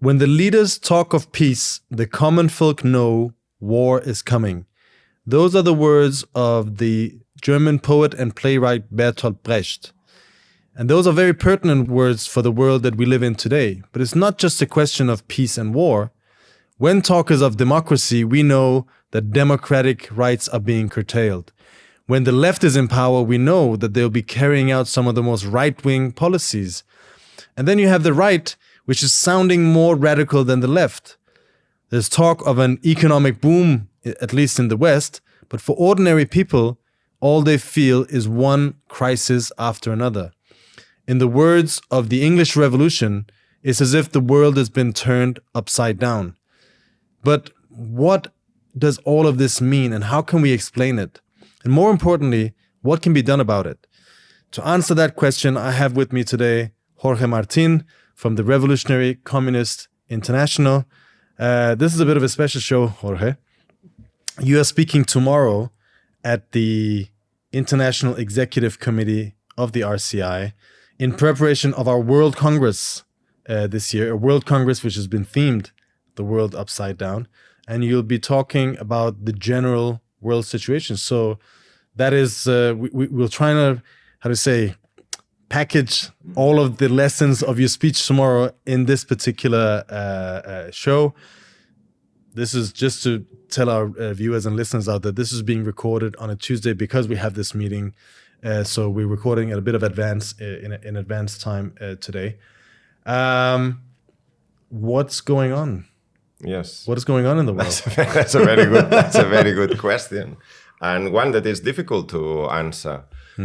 When the leaders talk of peace, the common folk know war is coming. Those are the words of the German poet and playwright Bertolt Brecht. And those are very pertinent words for the world that we live in today. But it's not just a question of peace and war. When talk is of democracy, we know that democratic rights are being curtailed. When the left is in power, we know that they'll be carrying out some of the most right-wing policies. And then you have the right, which is sounding more radical than the left. There's talk of an economic boom, at least in the West, but for ordinary people, all they feel is one crisis after another. In the words of the English Revolution, it's as if the world has been turned upside down. But what does all of this mean, and how can we explain it? And more importantly, what can be done about it? To answer that question, I have with me today Jorge Martín from the Revolutionary Communist International. This is a bit of a special show, Jorge. You are speaking tomorrow at the International Executive Committee of the RCI in preparation of our World Congress this year, a World Congress which has been themed The World Upside Down. And you'll be talking about the general world situation. So that is, we'll try to, package all of the lessons of your speech tomorrow in this particular show. This is just to tell our viewers and listeners out that this is being recorded on a Tuesday because we have this meeting. So we're recording at a bit of advance in advance time today. What's going on? Yes. What is going on in the world? That's a very good question, and one that is difficult to answer.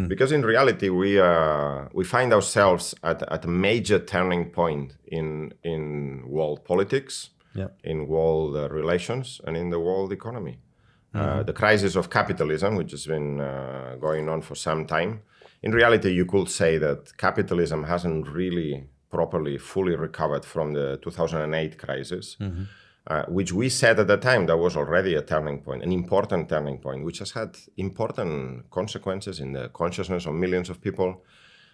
Because in reality, we find ourselves at a major turning point in world politics, in world relations, and in the world economy. The crisis of capitalism, which has been going on for some time. In reality, you could say that capitalism hasn't really properly, fully recovered from the 2008 crisis. Which we said at the time that was already a turning point, an important turning point, which has had important consequences in the consciousness of millions of people.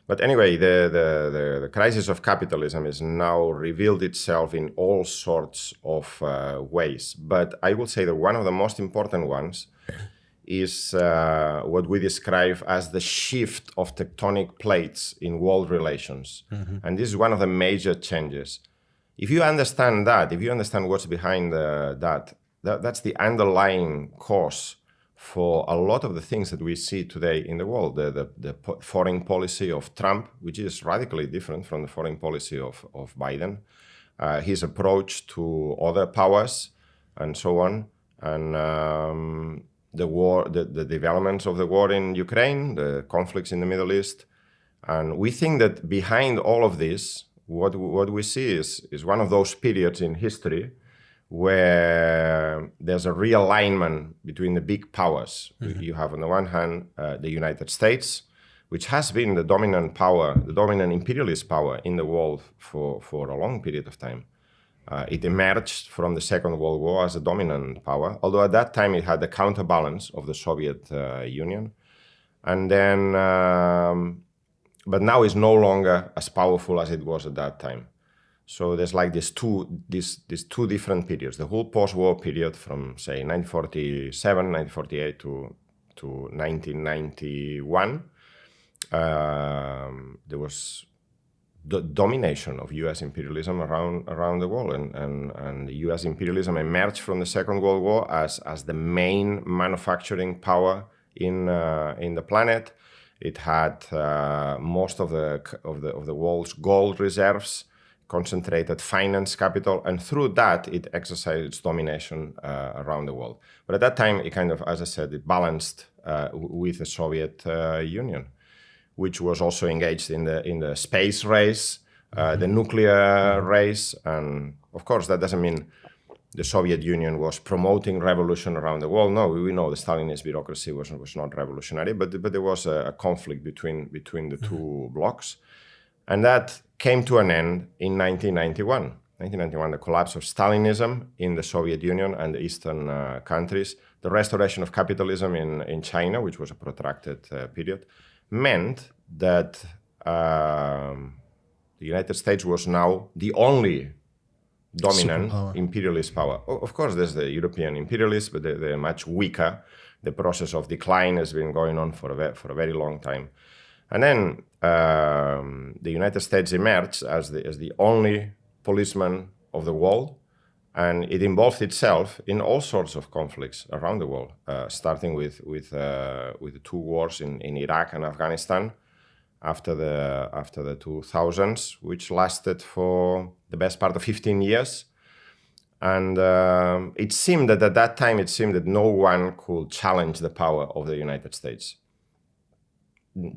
But anyway, the crisis of capitalism has now revealed itself in all sorts of ways. But I will say that one of the most important ones is what we describe as the shift of tectonic plates in world relations. And this is one of the major changes. If you understand that, if you understand what's behind that's the underlying cause for a lot of the things that we see today in the world. The foreign policy of Trump, which is radically different from the foreign policy of Biden, his approach to other powers, and so on, and the war, the developments of the war in Ukraine, the conflicts in the Middle East, and we think that behind all of this, what we see is one of those periods in history where there's a realignment between the big powers. You have on the one hand the United States, which has been the dominant power, the dominant imperialist power in the world for a long period of time. It emerged from the Second World War as a dominant power, although at that time it had the counterbalance of the Soviet Union. And then but now it's no longer as powerful as it was at that time. So there's like these two different periods. The whole post-war period from, say, 1947, 1948 to 1991, there was the domination of U.S. imperialism around the world, and the U.S. imperialism emerged from the Second World War as the main manufacturing power in the planet. It had most of the world's gold reserves, concentrated finance capital, and through that it exercised its domination around the world. But at that time, it kind of, as I said, it balanced with the Soviet Union, which was also engaged in the space race, the nuclear race, and of course that doesn't mean the Soviet Union was promoting revolution around the world. No, we know the Stalinist bureaucracy was not revolutionary, but there was a conflict between the two blocs. And that came to an end in 1991. 1991, the collapse of Stalinism in the Soviet Union and the Eastern countries, the restoration of capitalism in China, which was a protracted period, meant that the United States was now the only dominant Superpower. imperialist power. Of course, there's the European imperialists, but they're much weaker. The process of decline has been going on for a very long time. And then the United States emerged as the only policeman of the world, and it involved itself in all sorts of conflicts around the world, starting with the two wars in Iraq and Afghanistan after the 2000s, which lasted for the best part of 15 years. And it seemed that at that time, that no one could challenge the power of the United States.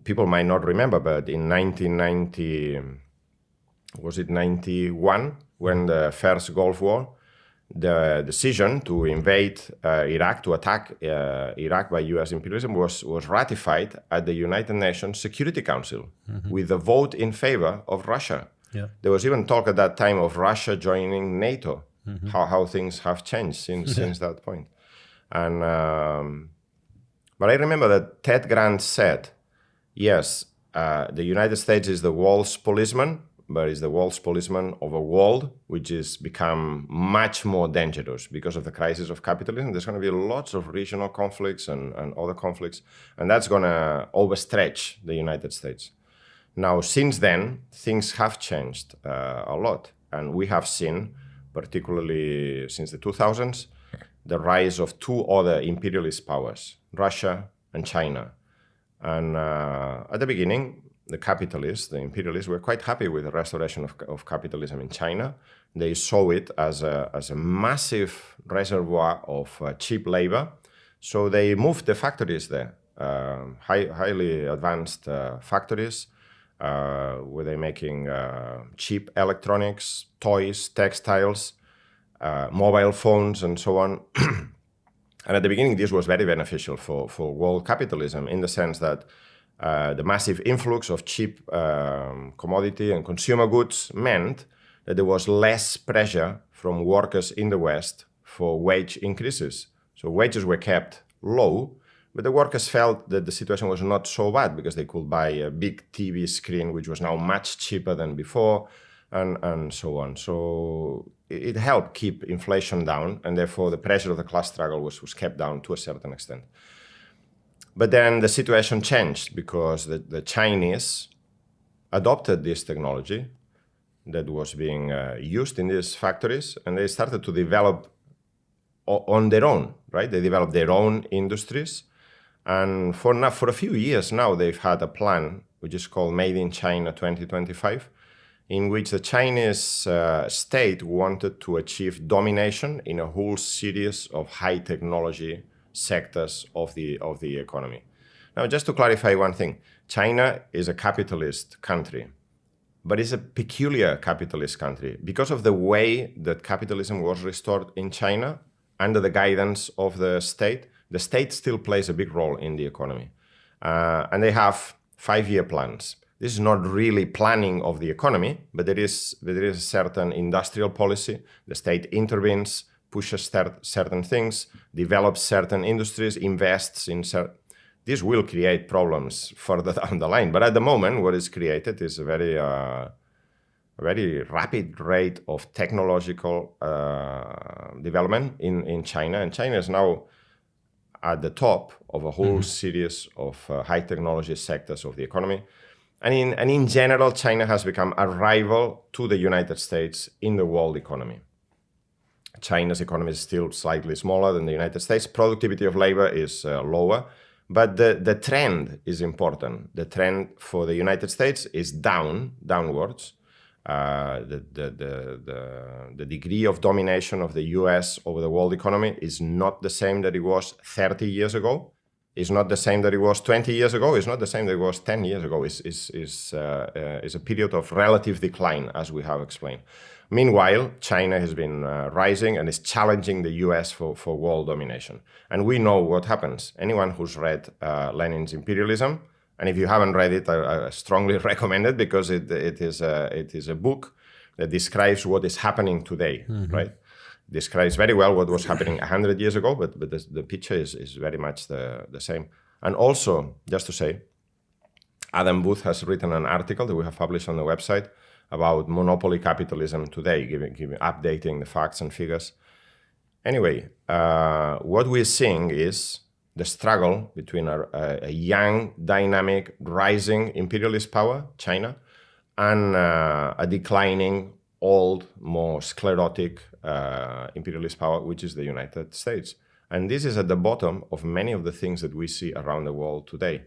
People might not remember, but in 1991, when the first Gulf War, the decision to invade Iraq, to attack Iraq by US imperialism was ratified at the United Nations Security Council with a vote in favor of Russia. Yeah. There was even talk at that time of Russia joining NATO. How things have changed since that point. And but I remember that Ted Grant said, yes, the United States is the world's policeman, but it's the world's policeman of a world which is become much more dangerous because of the crisis of capitalism. There's going to be lots of regional conflicts and other conflicts, and that's going to overstretch the United States. Now, since then, things have changed a lot, and we have seen, particularly since the 2000s, the rise of two other imperialist powers, Russia and China. And at the beginning, the capitalists, the imperialists, were quite happy with the restoration of capitalism in China. They saw it as a massive reservoir of cheap labor. So they moved the factories there, highly advanced factories, where they're making cheap electronics, toys, textiles, mobile phones, and so on. And at the beginning, this was very beneficial for world capitalism in the sense that the massive influx of cheap commodity and consumer goods meant that there was less pressure from workers in the West for wage increases. So wages were kept low, but the workers felt that the situation was not so bad because they could buy a big TV screen, which was now much cheaper than before, and so on. So it helped keep inflation down, and therefore the pressure of the class struggle was kept down to a certain extent. But then the situation changed because the Chinese adopted this technology that was being used in these factories, and they started to develop on their own, right? They developed their own industries. And for a few years now, they've had a plan, which is called Made in China 2025, in which the Chinese state wanted to achieve domination in a whole series of high technology sectors of the economy. Now, just to clarify one thing, China is a capitalist country, but it's a peculiar capitalist country because of the way that capitalism was restored in China under the guidance of the state. The state still plays a big role in the economy, and they have 5-year plans. This is not really planning of the economy, but there is a certain industrial policy. The state intervenes, pushes certain things, develops certain industries, invests in certain... This will create problems further down the line. But at the moment, what is created is a very rapid rate of technological development in China. And China is now at the top of a whole series of high technology sectors of the economy. And in general, China has become a rival to the United States in the world economy. China's economy is still slightly smaller than the United States. Productivity of labor is lower, but the trend is important. The trend for the United States is downwards. The degree of domination of the US over the world economy is not the same that it was 30 years ago. It's not the same that it was 20 years ago. It's not the same that it was 10 years ago. It's a period of relative decline, as we have explained. Meanwhile, China has been rising and is challenging the US for world domination. And we know what happens. Anyone who's read Lenin's Imperialism, and if you haven't read it, I strongly recommend it because it is a book that describes what is happening today, right? Describes very well what was happening 100 years ago, but the picture is very much the same. And also, just to say, Adam Booth has written an article that we have published on the website about monopoly capitalism today, updating the facts and figures. Anyway, what we're seeing is the struggle between a young, dynamic, rising imperialist power, China, and a declining, old, more sclerotic imperialist power, which is the United States. And this is at the bottom of many of the things that we see around the world today.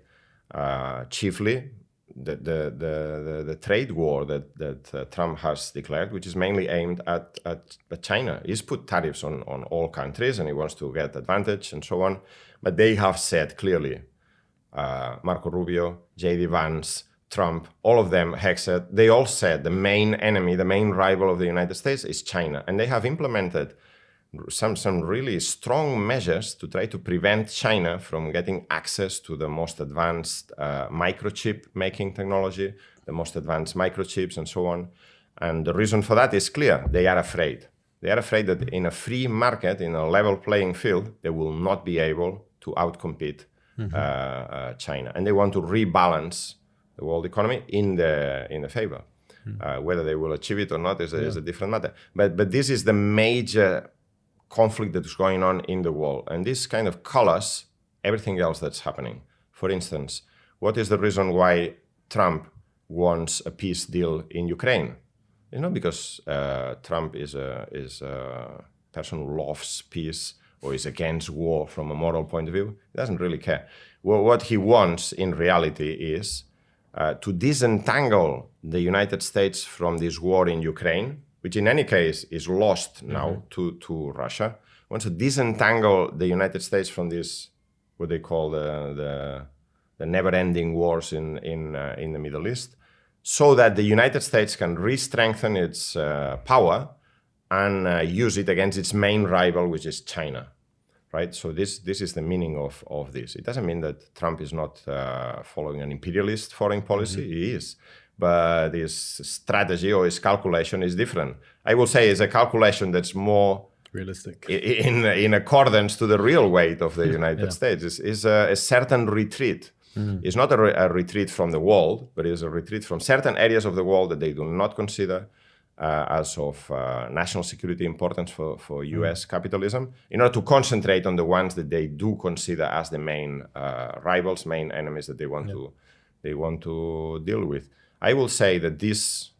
Chiefly, the trade war that Trump has declared, which is mainly aimed at China. He's put tariffs on all countries and he wants to get advantage and so on. But they have said clearly, Marco Rubio, J.D. Vance, Trump, all of them have said, they all said the main enemy, the main rival of the United States is China. And they have implemented some really strong measures to try to prevent China from getting access to the most advanced microchip making technology, the most advanced microchips and so on. And the reason for that is clear. They are afraid. They are afraid that in a free market, in a level playing field, they will not be able to outcompete China. And they want to rebalance the world economy in the favor. Whether they will achieve it or not is a different matter. But this is the major conflict that is going on in the world. And this kind of colors everything else that's happening. For instance, what is the reason why Trump wants a peace deal in Ukraine? You know, because Trump is a person who loves peace or is against war from a moral point of view. He doesn't really care. Well, what he wants in reality is to disentangle the United States from this war in Ukraine, which in any case is lost now to Russia. Wants to disentangle the United States from this, what they call the never-ending wars in the Middle East, so that the United States can re-strengthen its power and use it against its main rival, which is China. Right? So this is the meaning of this. It doesn't mean that Trump is not following an imperialist foreign policy. He is. But his strategy or his calculation is different. I will say it's a calculation that's more realistic, in accordance to the real weight of the United States. Is a certain retreat. It's not a retreat from the world, but it's a retreat from certain areas of the world that they do not consider as of national security importance for US capitalism, in order to concentrate on the ones that they do consider as the main rivals, main enemies that they want to deal with. I will say that this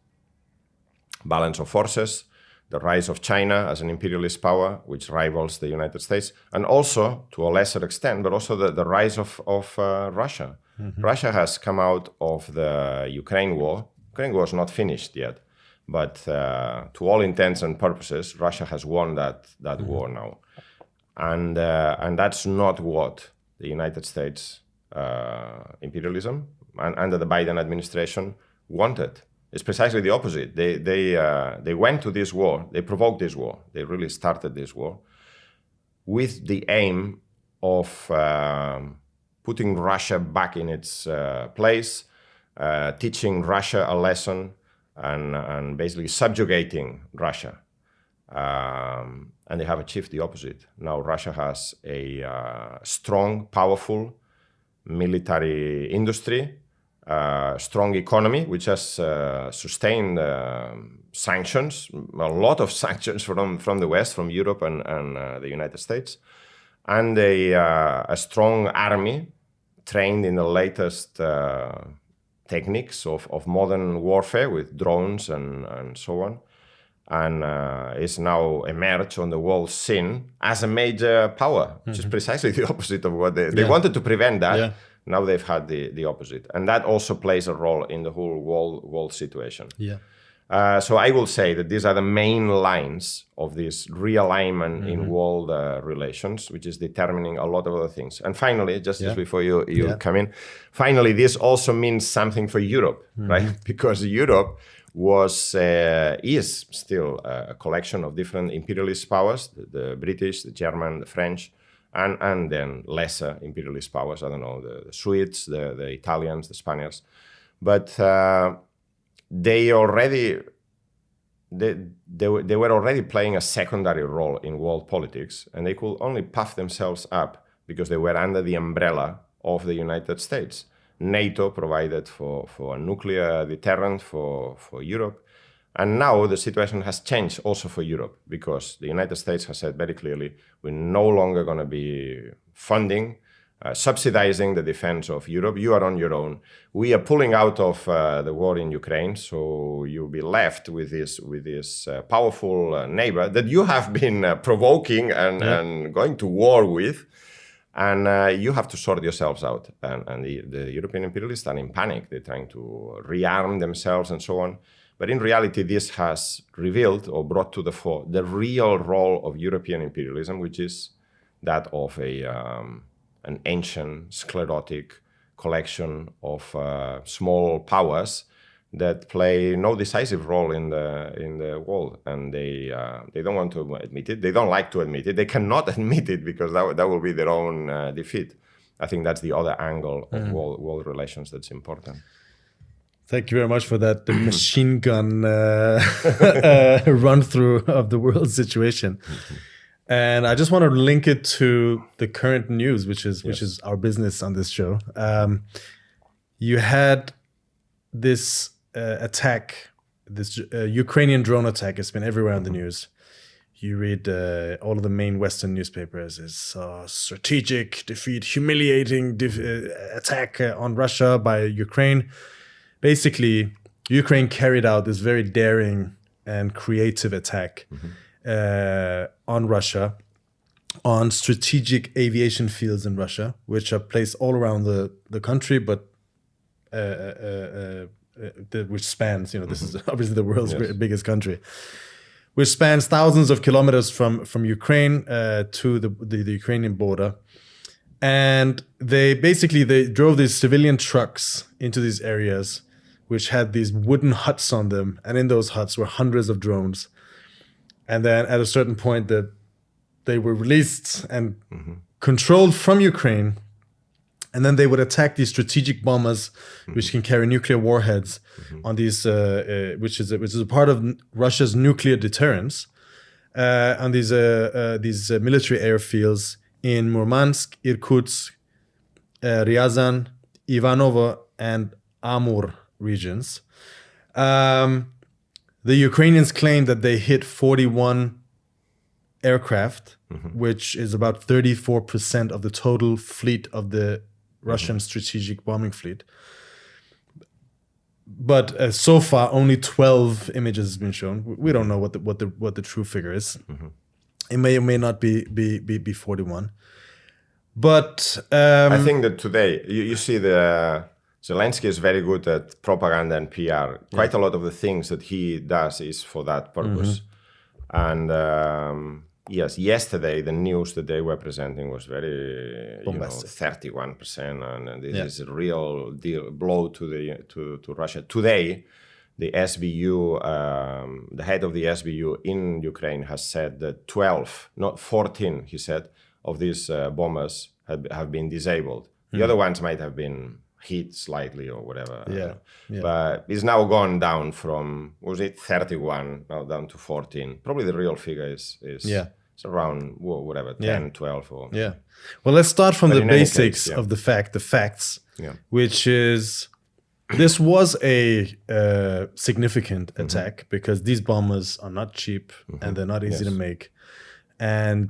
balance of forces, the rise of China as an imperialist power, which rivals the United States, and also, to a lesser extent, but also the rise of Russia. Russia has come out of the Ukraine war. Ukraine war is not finished yet, but to all intents and purposes, Russia has won that war now. And that's not what the United States imperialism under the Biden administration wanted. It's precisely the opposite. They went to this war, they provoked this war, they really started this war with the aim of putting Russia back in its place, teaching Russia a lesson, and basically subjugating Russia. And they have achieved the opposite. Now Russia has a strong, powerful military industry, strong economy, which has sustained sanctions, a lot of sanctions from the West, from Europe and the United States, and a strong army trained in the latest techniques of modern warfare with drones and so on, and is now emerged on the world scene as a major power, which is precisely the opposite of what they wanted to prevent that. Yeah. Now they've had the opposite. And that also plays a role in the whole world situation. Yeah. So I will say that these are the main lines of this realignment in world relations, which is determining a lot of other things. And finally, just before you come in, finally, this also means something for Europe, right? Because Europe is still a collection of different imperialist powers, the British, the German, the French, and then lesser imperialist powers, I don't know, the Swedes, the Italians, the Spaniards. But they were already playing a secondary role in world politics, and they could only puff themselves up because they were under the umbrella of the United States. NATO provided for a nuclear deterrent for Europe. And now the situation has changed also for Europe, because the United States has said very clearly, we're no longer going to be funding, subsidizing the defense of Europe. You are on your own. We are pulling out of the war in Ukraine, so you'll be left with this powerful neighbor that you have been provoking and going to war with. And you have to sort yourselves out. And the European imperialists are in panic. They're trying to rearm themselves and so on. But in reality, this has revealed or brought to the fore the real role of European imperialism, which is that of an ancient, sclerotic collection of small powers that play no decisive role in the world, and they don't want to admit it. They don't like to admit it. They cannot admit it because that will be their own defeat. I think that's the other angle of world relations that's important. Thank you very much for that machine gun run through of the world situation. And I just want to link it to the current news, which is our business on this show. You had this attack, this Ukrainian drone attack. It's been everywhere in the news. You read all of the main Western newspapers. It's strategic defeat, humiliating attack on Russia by Ukraine. Basically, Ukraine carried out this very daring and creative attack on Russia, on strategic aviation fields in Russia, which are placed all around the country, but which spans, this is obviously the world's biggest country, which spans thousands of kilometers from Ukraine to the Ukrainian border. And they drove these civilian trucks into these areas, which had these wooden huts on them. And in those huts were hundreds of drones. And then at a certain point that they were released and controlled from Ukraine. And then they would attack these strategic bombers, which can carry nuclear warheads on these, which is a part of Russia's nuclear deterrence, on these military airfields in Murmansk, Irkutsk, Ryazan, Ivanovo, and Amur regions. The Ukrainians claim that they hit 41 aircraft, which is about 34% of the total fleet of the Russian strategic bombing fleet. But so far, only 12 images has been shown. We don't know what the true figure is. It may or may not be 41. But I think that today you see Zelensky is very good at propaganda and PR. Quite a lot of the things that he does is for that purpose. And yes, yesterday the news that they were presenting was very, 31%, and this is a real blow to Russia. Today, the SBU, the head of the SBU in Ukraine has said that 12, not 14, he said, of these bombers have been disabled. The other ones might have been hit slightly or whatever. But it's now gone down from, was it 31, now down to 14. Probably the real figure is it's around whatever, 10, 12. Or, well, let's start from the basics of the facts, which is this was a significant attack because these bombers are not cheap and they're not easy to make. And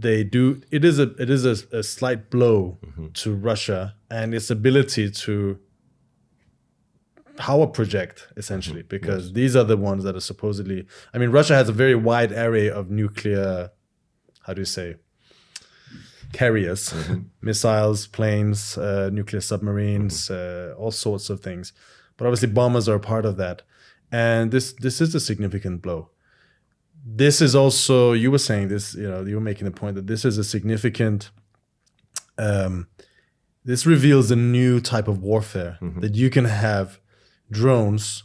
it is a slight blow to Russia and its ability to power project, essentially, because these are the ones that are supposedly, Russia has a very wide array of nuclear, carriers, missiles, planes, nuclear submarines, all sorts of things. But obviously bombers are a part of that. And this is a significant blow. This is also, you were saying this, you were making the point that this is a significant, this reveals a new type of warfare, that you can have drones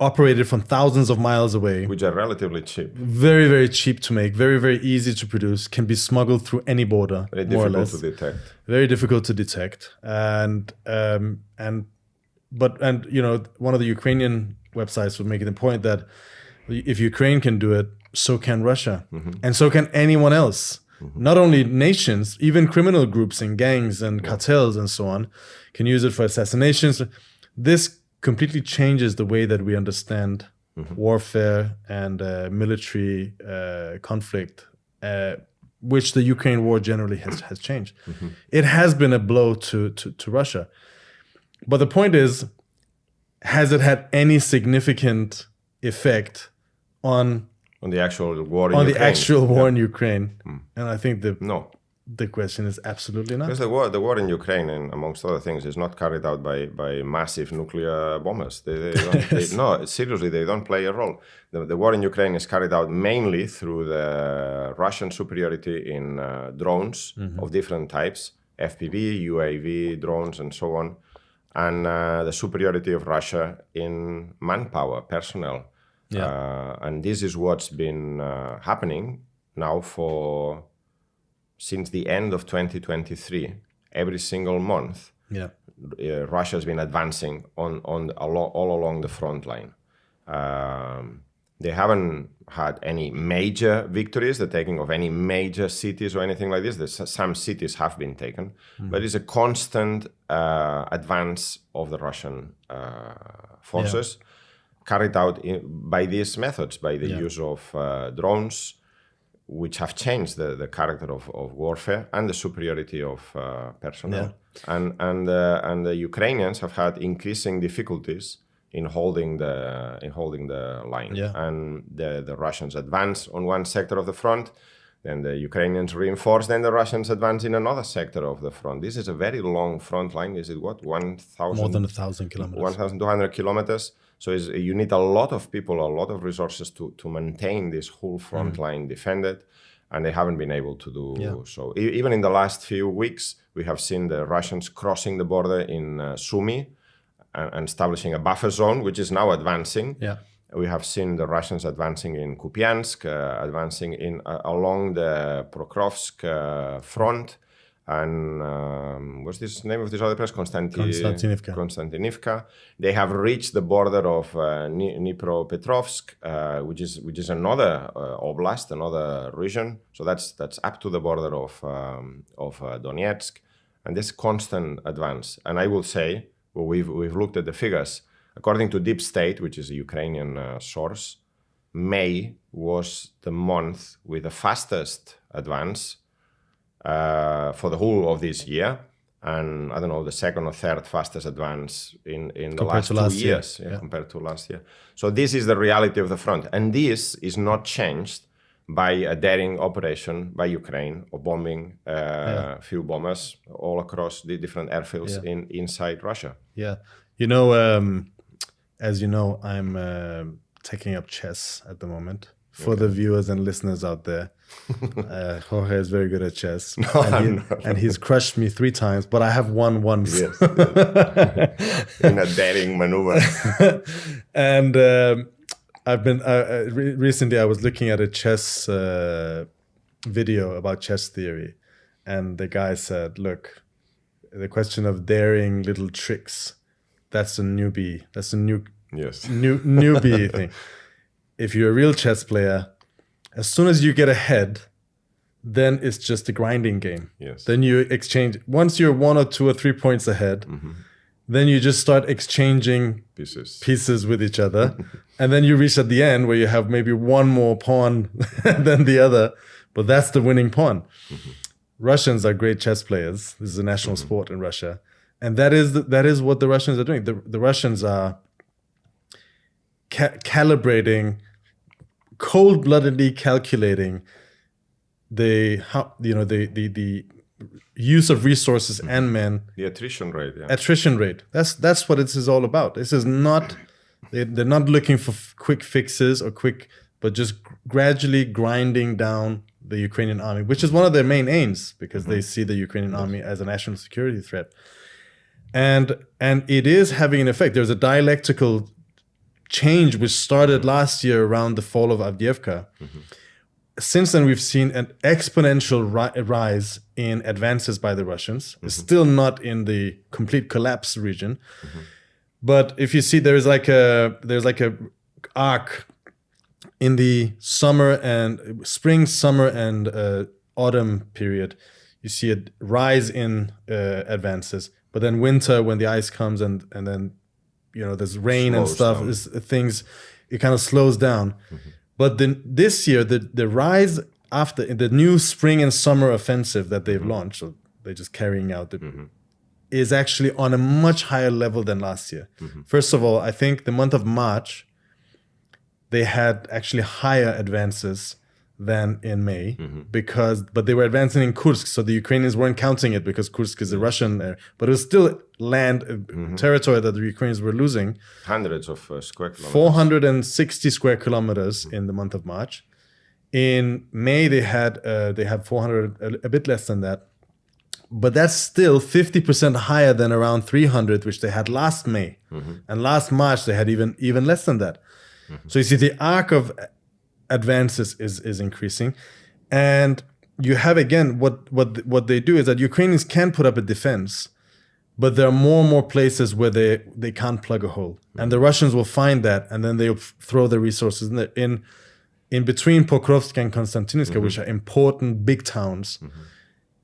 operated from thousands of miles away. Which are relatively cheap. Very, very cheap to make, very, very easy to produce, can be smuggled through any border, very more or difficult less. to detect. Very difficult to detect. And one of the Ukrainian websites was making the point that if Ukraine can do it, so can Russia. And so can anyone else. Not only nations, even criminal groups and gangs and cartels and so on can use it for assassinations. This completely changes the way that we understand warfare and military conflict, which the Ukraine war generally has changed. It has been a blow to Russia. But the point is, has it had any significant effect on the actual war in Ukraine? And I think the question is absolutely not. Because the war in Ukraine, and amongst other things, is not carried out by massive nuclear bombers. They don't, no, seriously, they don't play a role. The war in Ukraine is carried out mainly through the Russian superiority in drones of different types, FPV, UAV, drones, and so on, and the superiority of Russia in manpower, personnel. And this is what's been happening now since the end of 2023. Every single month, Russia has been advancing all along the front line. They haven't had any major victories, the taking of any major cities or anything like this. Some cities have been taken, but it's a constant advance of the Russian forces. Carried out by these methods, by the use of drones, which have changed the character of warfare and the superiority of personnel. And the Ukrainians have had increasing difficulties in holding the line. And the Russians advance on one sector of the front, then the Ukrainians reinforce, then the Russians advance in another sector of the front. This is a very long front line. Is it what? 1,000? More than 1,000 kilometers. 1,200 kilometers. So you need a lot of people, a lot of resources to maintain this whole front line defended, and they haven't been able to do so. Even in the last few weeks, we have seen the Russians crossing the border in Sumy and establishing a buffer zone, which is now advancing. We have seen the Russians advancing in Kupiansk, advancing along the Pokrovsk front. And what's this name of this other place? Konstantinivka. They have reached the border of Dnipropetrovsk, which is another oblast, another region. So that's up to the border of Donetsk, and this constant advance. And I will say, well, we've looked at the figures. According to Deep State, which is a Ukrainian source, May was the month with the fastest advance for the whole of this year, and I don't know, the second or third fastest advance in the last 2 years compared to last year. So this is the reality of the front, and this is not changed by a daring operation by Ukraine of bombing a few bombers all across the different airfields inside Russia. As you know, I'm taking up chess at the moment. For the viewers and listeners out there, Jorge is very good at chess. And he's crushed me 3 times, but I have won once. Yes. In a daring maneuver. And I've been recently I was looking at a chess video about chess theory, and the guy said, look, the question of daring little tricks, that's a newbie. That's a newbie thing. If you're a real chess player, as soon as you get ahead, then it's just a grinding game. Then you exchange. Once you're 1 or 2 or 3 points ahead, then you just start exchanging pieces with each other. And then you reach at the end where you have maybe one more pawn than the other, but that's the winning pawn. Russians are great chess players. This is a national sport in Russia. And that is what the Russians are doing. The Russians are calibrating, cold-bloodedly calculating the use of resources and men. The attrition rate. Attrition rate. That's what this is all about. This is not. They're not looking for quick fixes but just gradually grinding down the Ukrainian army, which is one of their main aims, because they see the Ukrainian army as a national security threat. And it is having an effect. There's a dialectical change which started last year around the fall of Avdiivka. Since then, we've seen an exponential rise in advances by the Russians. It's still not in the complete collapse region, but if you see, there's like a arc in the spring, summer, and autumn period, you see a rise in advances. But then winter, when the ice comes and then, there's rain and stuff, it kind of slows down. But then this year, the rise after the new spring and summer offensive that they've launched, so they're just carrying out, is actually on a much higher level than last year. First of all, I think the month of March, they had actually higher advances than in May, but they were advancing in Kursk, so the Ukrainians weren't counting it because Kursk is a Russian area, but it was still land territory that the Ukrainians were losing. Hundreds of square kilometers. 460 square kilometers in the month of March. In May, they had 400, a bit less than that, but that's still 50% higher than around 300, which they had last May, and last March they had even less than that. So you see, the arc of advances is increasing, and you have again what they do is that Ukrainians can put up a defense, but there are more and more places where they can't plug a hole, and the Russians will find that, and then they'll throw the resources in between Pokrovsk and Konstantinivka, which are important big towns.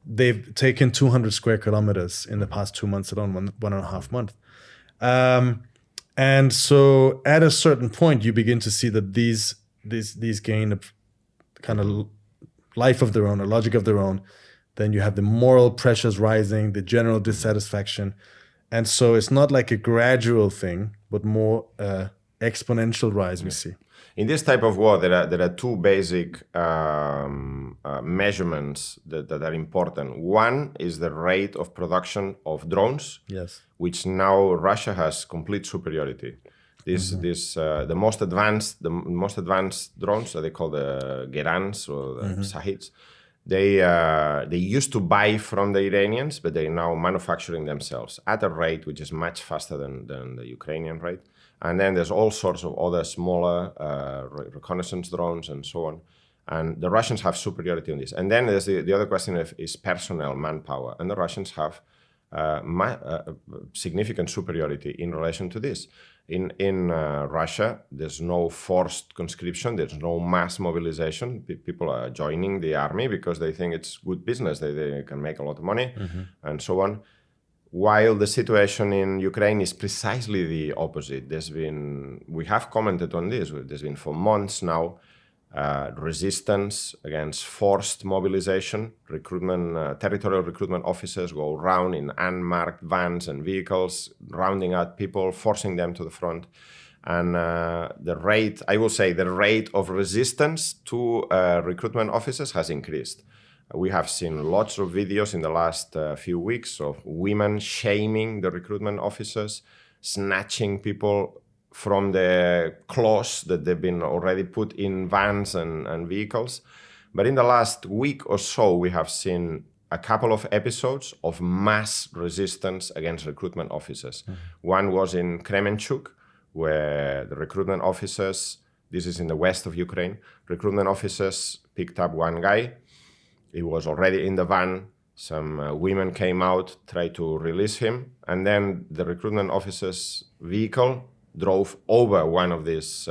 They've taken 200 square kilometers in the past 2 months alone, one and a half month. And so at a certain point, you begin to see that these gain a kind of life of their own, a logic of their own. Then you have the moral pressures rising, the general dissatisfaction. And so it's not like a gradual thing, but more exponential rise we see. In this type of war, there are two basic measurements that are important. One is the rate of production of drones, which now Russia has complete superiority. The most advanced drones, they call the Gerans or the Shahids. They used to buy from the Iranians, but they're now manufacturing themselves at a rate which is much faster than the Ukrainian rate. And then there's all sorts of other smaller reconnaissance drones and so on. And the Russians have superiority on this. And then there's the other question is personnel, manpower. And the Russians have significant superiority in relation to this. In Russia, there's no forced conscription, there's no mass mobilization. People are joining the army because they think it's good business, they can make a lot of money and so on. While the situation in Ukraine is precisely the opposite. We have commented on this, there's been for months now resistance against forced mobilization, territorial recruitment officers go around in unmarked vans and vehicles, rounding out people, forcing them to the front. And the rate of resistance to recruitment officers has increased. We have seen lots of videos in the last few weeks of women shaming the recruitment officers, snatching people from the claws that they've been already put in vans and vehicles. But in the last week or so, we have seen a couple of episodes of mass resistance against recruitment officers. One was in Kremenchuk, where the recruitment officers, this is in the west of Ukraine, recruitment officers picked up one guy. He was already in the van. Some women came out, tried to release him. And then the recruitment officer's vehicle drove over one of these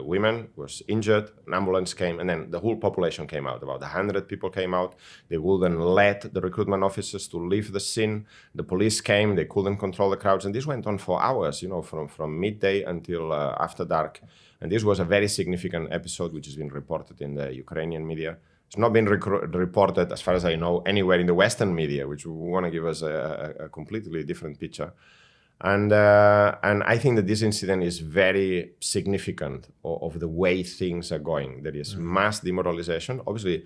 women, was injured, an ambulance came, and then the whole population came out. About 100 people came out. They wouldn't let the recruitment officers to leave the scene. The police came, they couldn't control the crowds. And this went on for hours, from midday until after dark. And this was a very significant episode, which has been reported in the Ukrainian media. It's not been reported, as far as I know, anywhere in the Western media, which want to give us a completely different picture. And I think that this incident is very significant of the way things are going. There is mass demoralization. Obviously,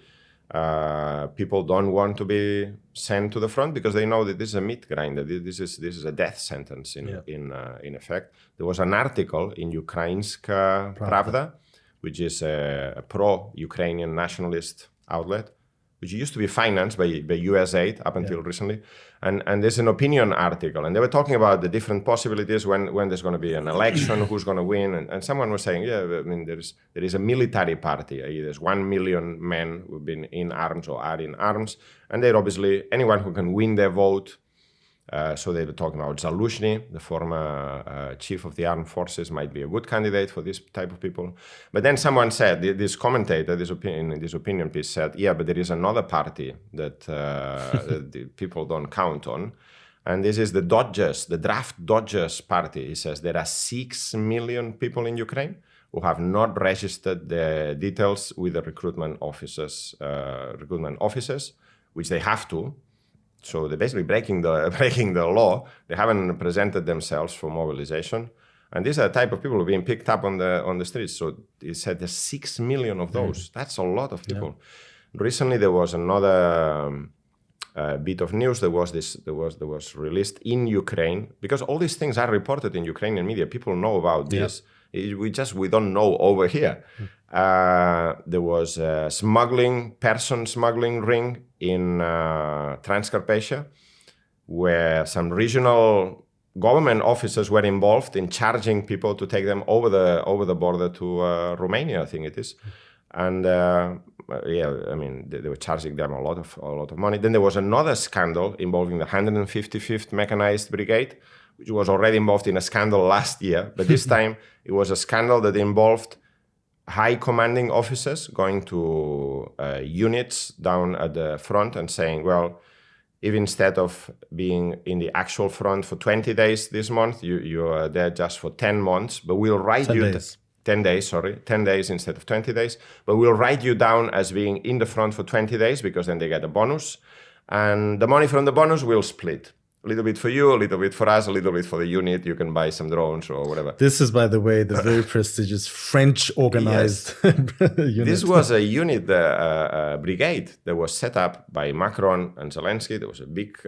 people don't want to be sent to the front because they know that this is a meat grinder. This is a death sentence in effect. There was an article in Ukrainska Pravda, which is a pro-Ukrainian nationalist outlet, which used to be financed by US aid up until recently. And there's an opinion article. And they were talking about the different possibilities when there's going to be an election, who's going to win. And someone was saying, there is a military party. There's 1 million men who've been in arms or are in arms. And they're obviously anyone who can win their vote So they were talking about Zaluzhny, the former chief of the armed forces, might be a good candidate for this type of people. But then someone said, this commentator, this opinion piece said, yeah, but there is another party that the people don't count on. And this is the Dodgers, the draft Dodgers party. He says there are 6 million people in Ukraine who have not registered their details with the recruitment offices, which they have to. So they're basically breaking the law. They haven't presented themselves for mobilization, and these are the type of people who are being picked up on the streets. So he said there's 6 million of those. That's a lot of people. Yeah. Recently, there was another bit of news. There was released in Ukraine, because all these things are reported in Ukrainian media. People know about this. We don't know over here. There was a person smuggling ring in Transcarpathia, where some regional government officers were involved in charging people to take them over the border to Romania, I think it is. And they were charging them a lot of money. Then there was another scandal involving the 155th Mechanized Brigade, which was already involved in a scandal last year, but this time it was a scandal that involved high commanding officers going to units down at the front and saying, well, if instead of being in the actual front for 20 days this month, you are there just for 10 months, but we'll write 10 days instead of 20 days, but we'll write you down as being in the front for 20 days, because then they get a bonus, and the money from the bonus will split. A little bit for you, a little bit for us, a little bit for the unit. You can buy some drones or whatever. This is, by the way, the very prestigious French organized unit. This was a unit, a brigade that was set up by Macron and Zelensky. There was a big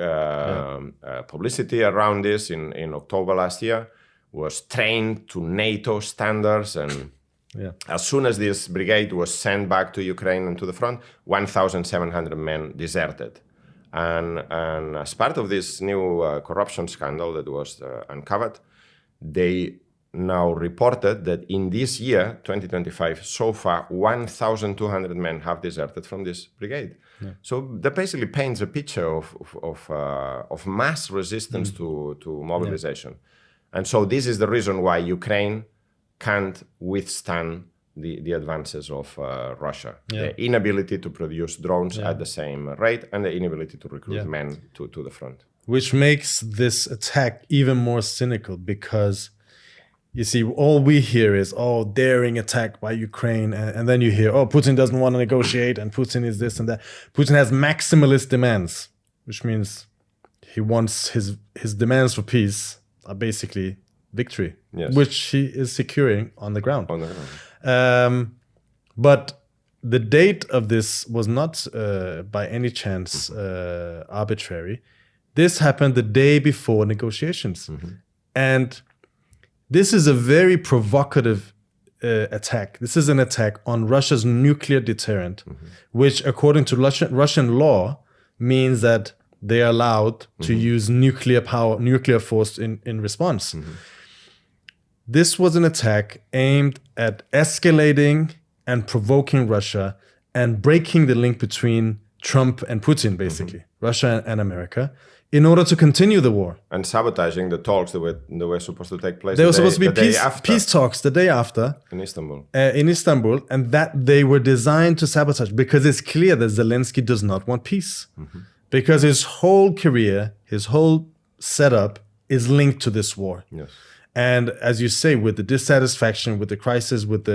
publicity around this in October last year. Was trained to NATO standards, and as soon as this brigade was sent back to Ukraine and to the front, 1,700 men deserted. And as part of this new corruption scandal that was uncovered, they now reported that in this year, 2025, so far, 1,200 men have deserted from this brigade. Yeah. So that basically paints a picture of mass resistance to mobilization. Yeah. And so this is the reason why Ukraine can't withstand the advances of Russia. The inability to produce drones at the same rate, and the inability to recruit men to the front. Which makes this attack even more cynical, because you see, all we hear is, daring attack by Ukraine. And then you hear, Putin doesn't want to negotiate, and Putin is this and that. Putin has maximalist demands, which means he wants his demands for peace are basically victory, which he is securing on the ground. But the date of this was not by any chance arbitrary. This happened the day before negotiations. And this is a very provocative attack. This is an attack on Russia's nuclear deterrent, which according to Russian law means that they are allowed to use nuclear force in response. This was an attack aimed at escalating and provoking Russia and breaking the link between Trump and Putin, basically, Russia and America, in order to continue the war. And sabotaging the talks that were supposed to take place. There were supposed to be peace talks the day after. In Istanbul. And that they were designed to sabotage, because it's clear that Zelensky does not want peace. Because his whole career, his whole setup is linked to this war. Yes. And as you say, with the dissatisfaction, with the crisis, with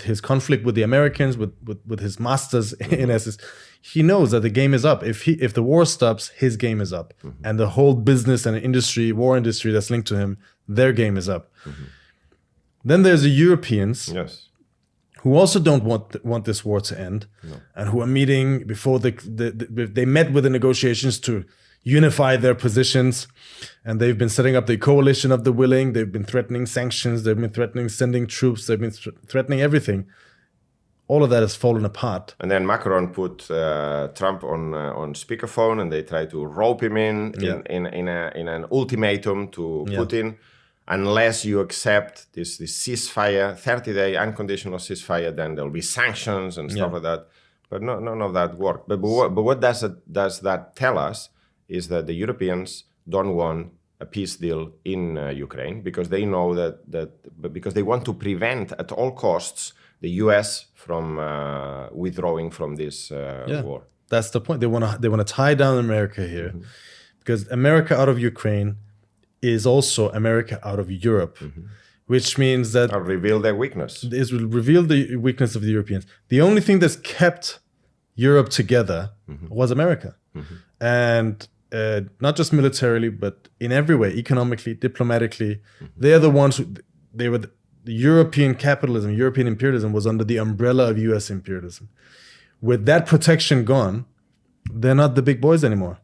his conflict with the Americans, with his masters in essence, he knows that the game is up. If the war stops, his game is up. And the whole business and war industry that's linked to him, their game is up. Then there's the Europeans, who also don't want this war to end, and who are meeting before they met with the negotiations to unify their positions, and they've been setting up the coalition of the willing. They've been threatening sanctions. They've been threatening sending troops. They've been threatening everything. All of that has fallen apart. And then Macron put Trump on speakerphone, and they tried to rope him in an ultimatum to Putin. Unless you accept this ceasefire, 30-day unconditional ceasefire, then there'll be sanctions and stuff like that. But none of that worked. But what does that tell us is that the Europeans don't want a peace deal in Ukraine because they know because they want to prevent at all costs the US from withdrawing from this war. That's the point. They want to tie down America here, because America out of Ukraine is also America out of Europe, which means that reveal their weakness. It will reveal the weakness of the Europeans. The only thing that's kept Europe together was America, and not just militarily, but in every way, economically, diplomatically. They're the ones who the European capitalism, European imperialism was under the umbrella of US imperialism. With that protection gone, they're not the big boys anymore.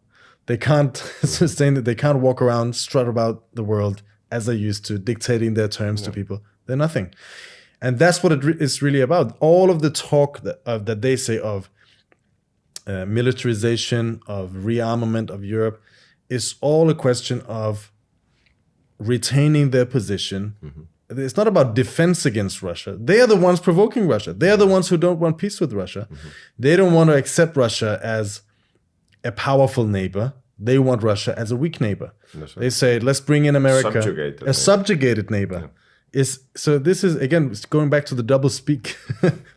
They can't sustain it. They can't walk around, strut about the world as they used to, dictating their terms to people. They're nothing. And that's what it is really about. All of the talk that they say of militarization, of rearmament of Europe, is all a question of retaining their position. It's not about defense against Russia. They are the ones provoking Russia. They are the ones who don't want peace with Russia. They don't want to accept Russia as a powerful neighbor. They want Russia as a weak neighbor. They say, let's bring in America, a subjugated neighbor. So this is, again, going back to the double speak.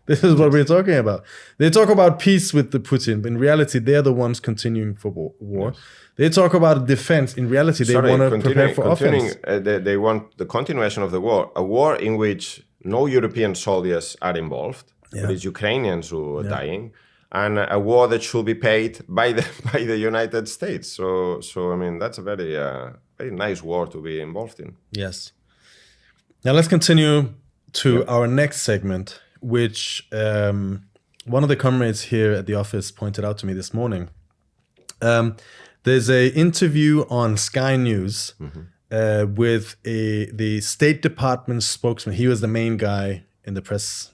This is what we're talking about. They talk about peace with the Putin, but in reality, they're the ones continuing for war. They talk about defense. In reality, they want to prepare for offense. They want the continuation of the war, a war in which no European soldiers are involved, but it's Ukrainians who are dying, and a war that should be paid by the United States. So I mean, that's a very very nice war to be involved in. Yes. Now let's continue to our next segment, which one of the comrades here at the office pointed out to me this morning. There's an interview on Sky News with the State Department spokesman. He was the main guy in the press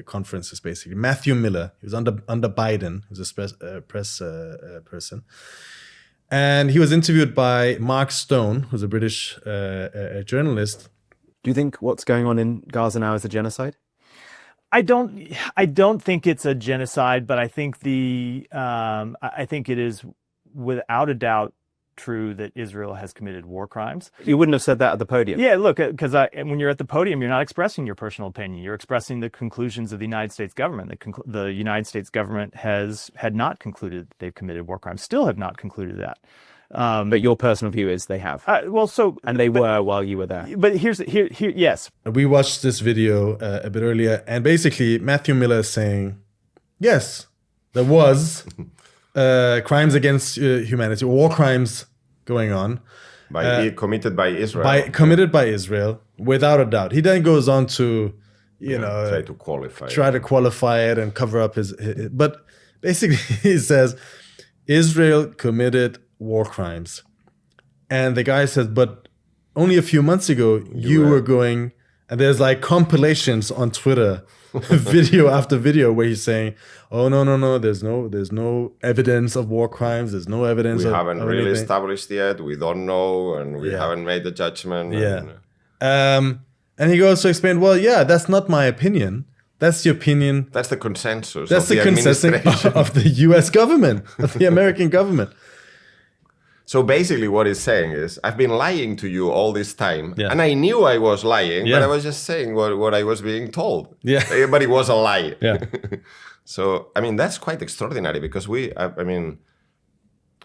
conferences, basically. Matthew Miller. He was under Biden. He was a press person. And he was interviewed by Mark Stone, who's a British journalist. Do you think what's going on in Gaza now is a genocide? I don't think it's a genocide, but I think I think it is without a doubt true that Israel has committed war crimes. You wouldn't have said that at the podium. Yeah, look, because when you're at the podium, you're not expressing your personal opinion. You're expressing the conclusions of the United States government. The United States government had not concluded that they've committed war crimes, still have not concluded that. But your personal view is they have. And they were while you were there. But yes. We watched this video a bit earlier, and basically Matthew Miller is saying, yes, there was crimes against humanity, war crimes going on. Committed by Israel. Committed by Israel, without a doubt. He then goes on to, try to qualify it and cover up his but basically he says Israel committed war crimes. And the guy says, but only a few months ago, you were going, and there's like compilations on Twitter, video after video, where he's saying, oh, no, there's no evidence of war crimes. There's no evidence we haven't really established yet. We don't know, and we haven't made the judgment. And he goes to explain, well, that's not my opinion. That's the opinion. That's the consensus. That's the consensus of the US government, of the American government. So basically what he's saying is, I've been lying to you all this time, and I knew I was lying, but I was just saying what I was being told. But it was a lie. So, I mean, that's quite extraordinary, because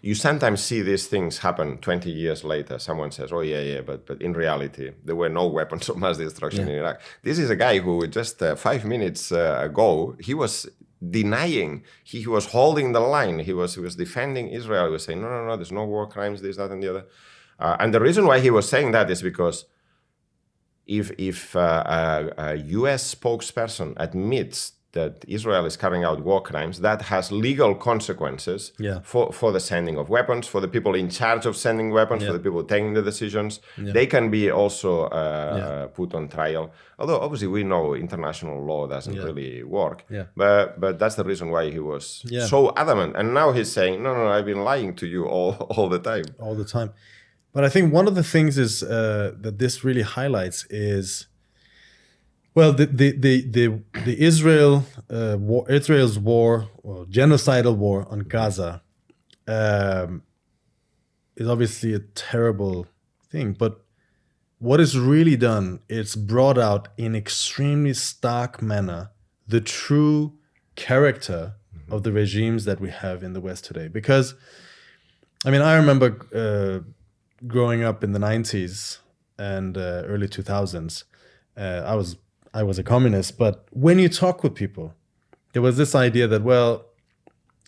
you sometimes see these things happen 20 years later. Someone says, but in reality, there were no weapons of mass destruction in Iraq. This is a guy who just 5 minutes ago, he was denying, he was holding the line, he was defending Israel. He was saying, no, there's no war crimes, this, that, and the other. And the reason why he was saying that is because if a US spokesperson admits that Israel is carrying out war crimes, that has legal consequences for the sending of weapons, for the people in charge of sending weapons, for the people taking the decisions. They can be also put on trial. Although obviously we know international law doesn't really work. But that's the reason why he was so adamant. And now he's saying, no, I've been lying to you all the time. All the time. But I think one of the things is that this really highlights is, well, the Israel's war, or genocidal war on Gaza, is obviously a terrible thing, but what is really done, it's brought out in extremely stark manner the true character of the regimes that we have in the West today. Because, I mean, I remember growing up in the 90s and early 2000s, I was a communist, but when you talk with people, there was this idea that, well,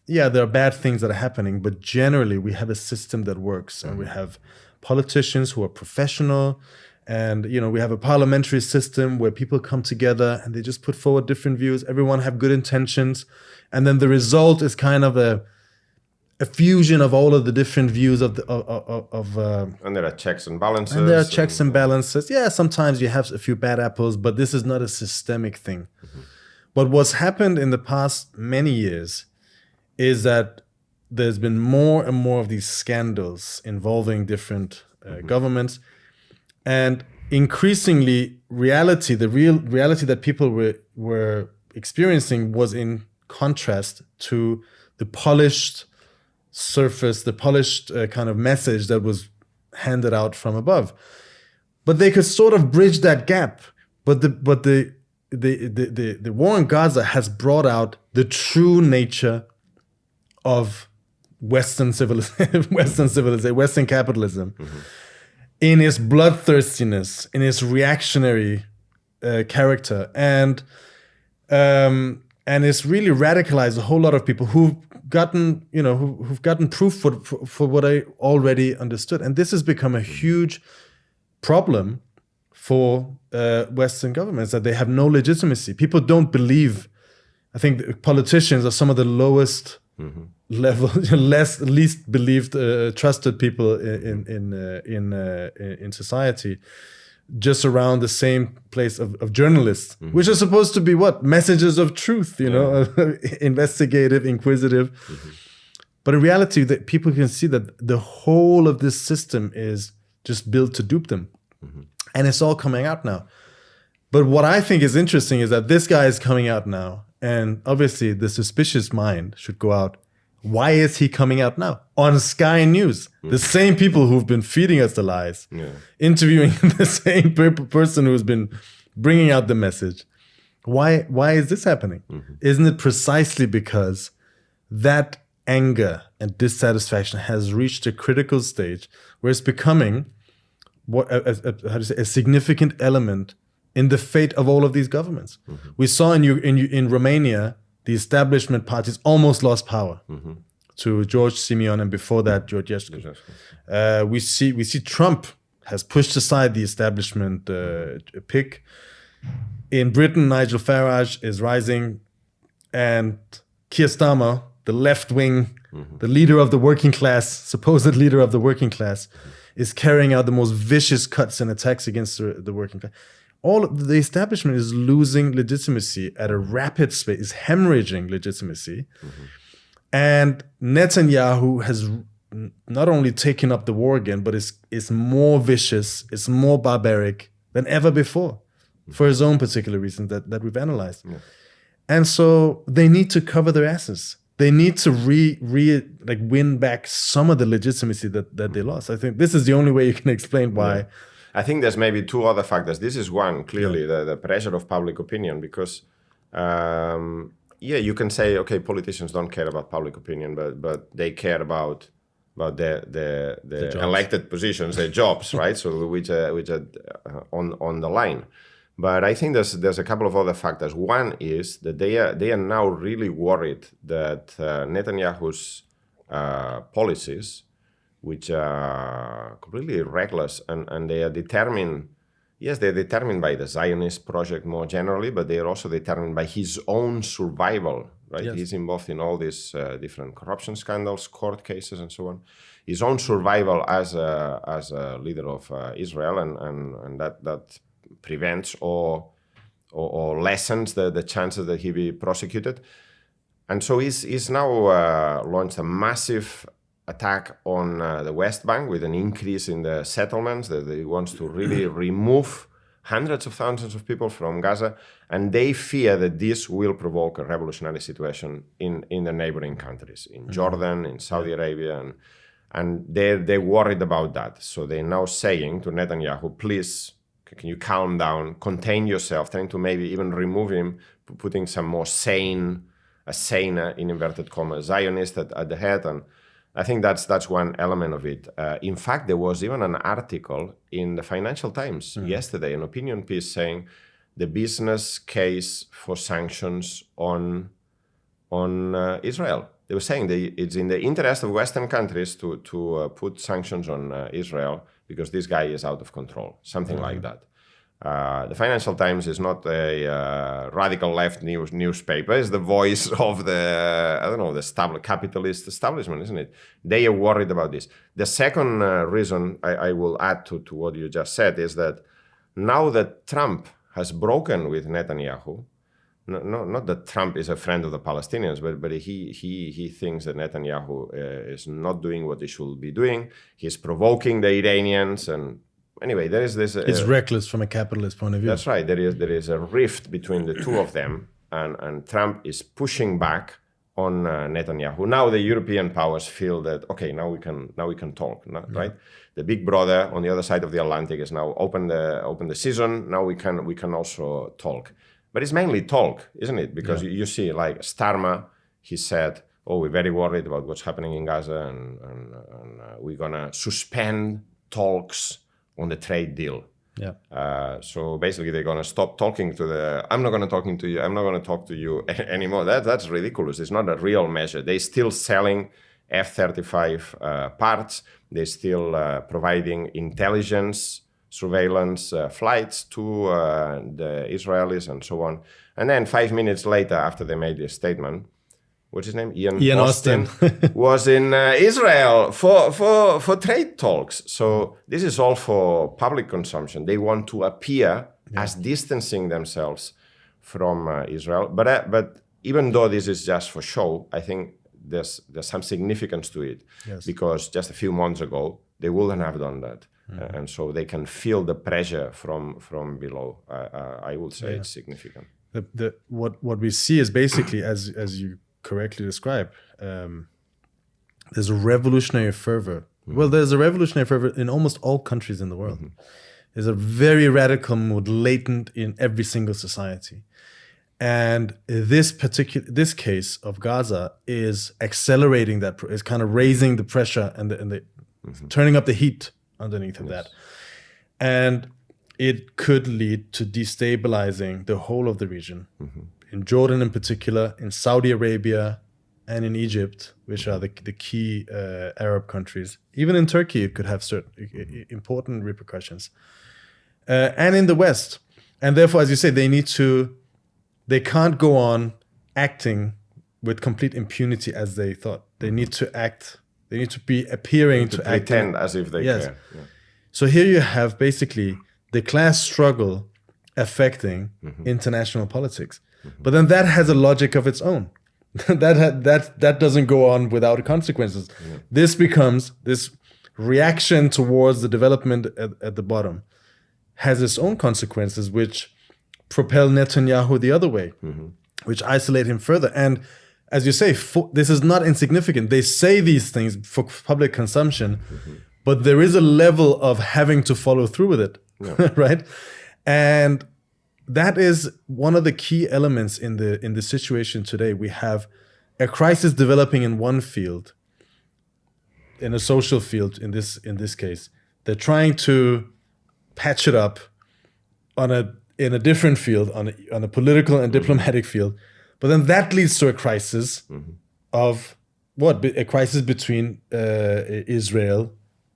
yeah, there are bad things that are happening, but generally we have a system that works, and we have politicians who are professional, and we have a parliamentary system where people come together and they just put forward different views. Everyone have good intentions, and then the result is kind of a fusion of all of the different views of and there are checks and balances. And there are checks and balances. Yeah, sometimes you have a few bad apples, but this is not a systemic thing. But what's happened in the past many years is that there's been more and more of these scandals involving different governments, and increasingly the real reality that people were experiencing was in contrast to the polished surface, the polished kind of message that was handed out from above. But they could sort of bridge that gap. But the war in Gaza has brought out the true nature of Western civilization, Western capitalism, in its bloodthirstiness, in its reactionary character, and it's really radicalized a whole lot of people who've gotten proof for what I already understood, and this has become a huge problem for Western governments, that they have no legitimacy. People don't believe. I think politicians are some of the lowest level, least believed, trusted people in society. Just around the same place of journalists, which are supposed to be what? Messengers of truth, investigative, inquisitive. But in reality, that people can see that the whole of this system is just built to dupe them. And it's all coming out now. But what I think is interesting is that this guy is coming out now. And obviously the suspicious mind should go out. Why is he coming out now? On Sky News. The same people who've been feeding us the lies. Interviewing the same person who's been bringing out the message. Why is this happening? Isn't it precisely because that anger and dissatisfaction has reached a critical stage where it's becoming a significant element in the fate of all of these governments? We saw in Romania, the establishment parties almost lost power to George Simeon, and before that, George Yeshko. We see Trump has pushed aside the establishment pick. In Britain, Nigel Farage is rising, and Keir Starmer, the left wing, the leader of the working class, supposed leader of the working class, is carrying out the most vicious cuts and attacks against the working class. All of the establishment is losing legitimacy at a rapid pace, is hemorrhaging legitimacy. And Netanyahu has not only taken up the war again, but is more vicious, is more barbaric than ever before, for his own particular reasons that we've analyzed. And so they need to cover their asses. They need to win back some of the legitimacy that they lost. I think this is the only way you can explain why. I think there's maybe two other factors. This is one, clearly, the pressure of public opinion, because, you can say, okay, politicians don't care about public opinion, but they care about the elected positions, their jobs, right? So which are on the line. But I think there's a couple of other factors. One is that they are now really worried that Netanyahu's policies, which are completely reckless, and they are determined. Yes, they're determined by the Zionist project more generally, but they are also determined by his own survival. Right? Yes. He's involved in all these different corruption scandals, court cases, and so on. His own survival as a leader of Israel, and that prevents or lessens the chances that he be prosecuted. And so he's now launched a massive attack on the West Bank with an increase in the settlements, that he wants to really remove hundreds of thousands of people from Gaza, and they fear that this will provoke a revolutionary situation in the neighboring countries, in Jordan, in Saudi Arabia, And they're worried about that. So they're now saying to Netanyahu, please, can you calm down, contain yourself, trying to maybe even remove him, putting some more a saner, in inverted commas, Zionist at the head. And I think that's one element of it. In fact, there was even an article in the Financial Times yesterday, an opinion piece saying the business case for sanctions on Israel. They were saying it's in the interest of Western countries to put sanctions on Israel because this guy is out of control, something like that. The Financial Times is not a radical left newspaper. It's the voice of the capitalist establishment, isn't it? They are worried about this. The second reason I will add to what you just said is that now that Trump has broken with Netanyahu, not that Trump is a friend of the Palestinians, but he thinks that Netanyahu is not doing what he should be doing. He's provoking the Iranians, and anyway, there is this. It's reckless from a capitalist point of view. That's right. There is a rift between the two of them, and Trump is pushing back on Netanyahu. Now the European powers feel that okay, now we can talk, right? The big brother on the other side of the Atlantic is now open the season. Now we can also talk. But it's mainly talk, isn't it? Because you see, like Starmer, he said, "Oh, we're very worried about what's happening in Gaza, and we're gonna suspend talks on the trade deal." Yeah. So basically, they're gonna stop talking to the. I'm not gonna talk to you anymore. That's ridiculous. It's not a real measure. They're still selling F-35 parts. They're still providing intelligence, surveillance flights to the Israelis and so on. And then 5 minutes later, after they made this statement, what's his name? Ian Austin was in Israel for trade talks. So this is all for public consumption. They want to appear as distancing themselves from Israel. But even though this is just for show, I think there's some significance to it. Yes. Because just a few months ago, they wouldn't have done that. And so they can feel the pressure from below. I would say it's significant. What we see is basically, as you correctly describe, there's a revolutionary fervor. Well, there's a revolutionary fervor in almost all countries in the world. There's a very radical mood latent in every single society. And this case of Gaza is accelerating that, is kind of raising the pressure and the turning up the heat underneath of that. And it could lead to destabilizing the whole of the region. In Jordan in particular, in Saudi Arabia, and in Egypt, which are the key Arab countries. Even in Turkey, it could have certain important repercussions. And in the West. And therefore, as you say, they can't go on acting with complete impunity as they thought. They need to act. They need to be appearing to act. Pretend as if they care. Yeah. So here you have basically the class struggle affecting international politics. But then that has a logic of its own. that doesn't go on without consequences. This becomes this reaction towards the development at the bottom has its own consequences, which propel Netanyahu the other way, which isolate him further. And as you say, this is not insignificant. They say these things for public consumption, but there is a level of having to follow through with it, right? And that is one of the key elements in the situation today. We have a crisis developing in one field, in a social field. In this case, they're trying to patch it up in a different field, on a political and diplomatic field. But then that leads to a crisis of what? A crisis between Israel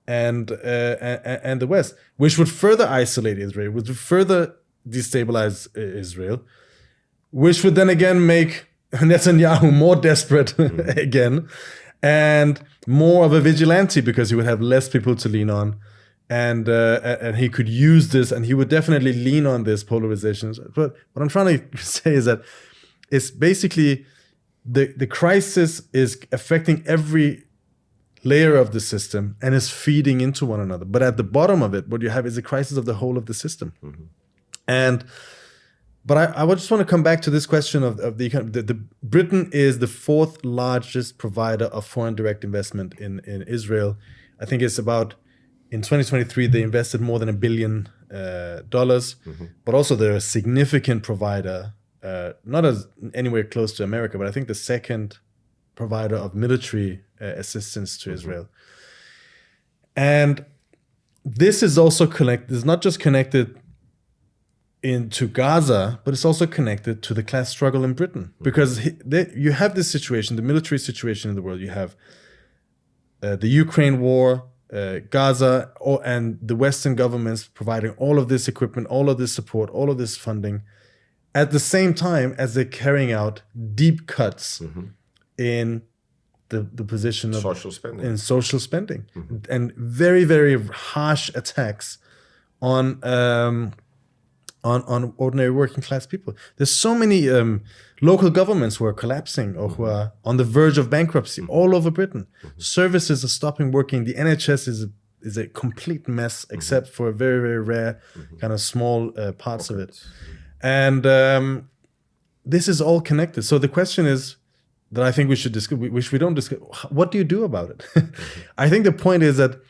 and the West, which would further isolate Israel, would further destabilize Israel, which would then again make Netanyahu more desperate again, and more of a vigilante because he would have less people to lean on, and he could use this, and he would definitely lean on this polarization. But what I'm trying to say is that it's basically the crisis is affecting every layer of the system and is feeding into one another. But at the bottom of it, what you have is a crisis of the whole of the system. And But I would just want to come back to this question of the Britain is the fourth largest provider of foreign direct investment in Israel. I think it's about, in 2023, they invested more than $1 billion, but also they're a significant provider, not as anywhere close to America, but I think the second provider of military assistance to Israel. And this is also connected, it's not just connected into Gaza, but it's also connected to the class struggle in Britain. Because you have this situation, the military situation in the world. You have the Ukraine war, Gaza, and the Western governments providing all of this equipment, all of this support, all of this funding, at the same time as they're carrying out deep cuts in the position of social spending, and very, very harsh attacks on ordinary working class people. There's so many local governments who are collapsing or who are on the verge of bankruptcy all over Britain. Services are stopping working. The NHS is a complete mess, except for very, very rare kind of small parts of it. And this is all connected. So the question is that I think we should discuss, which we don't discuss, what do you do about it? I think the point is that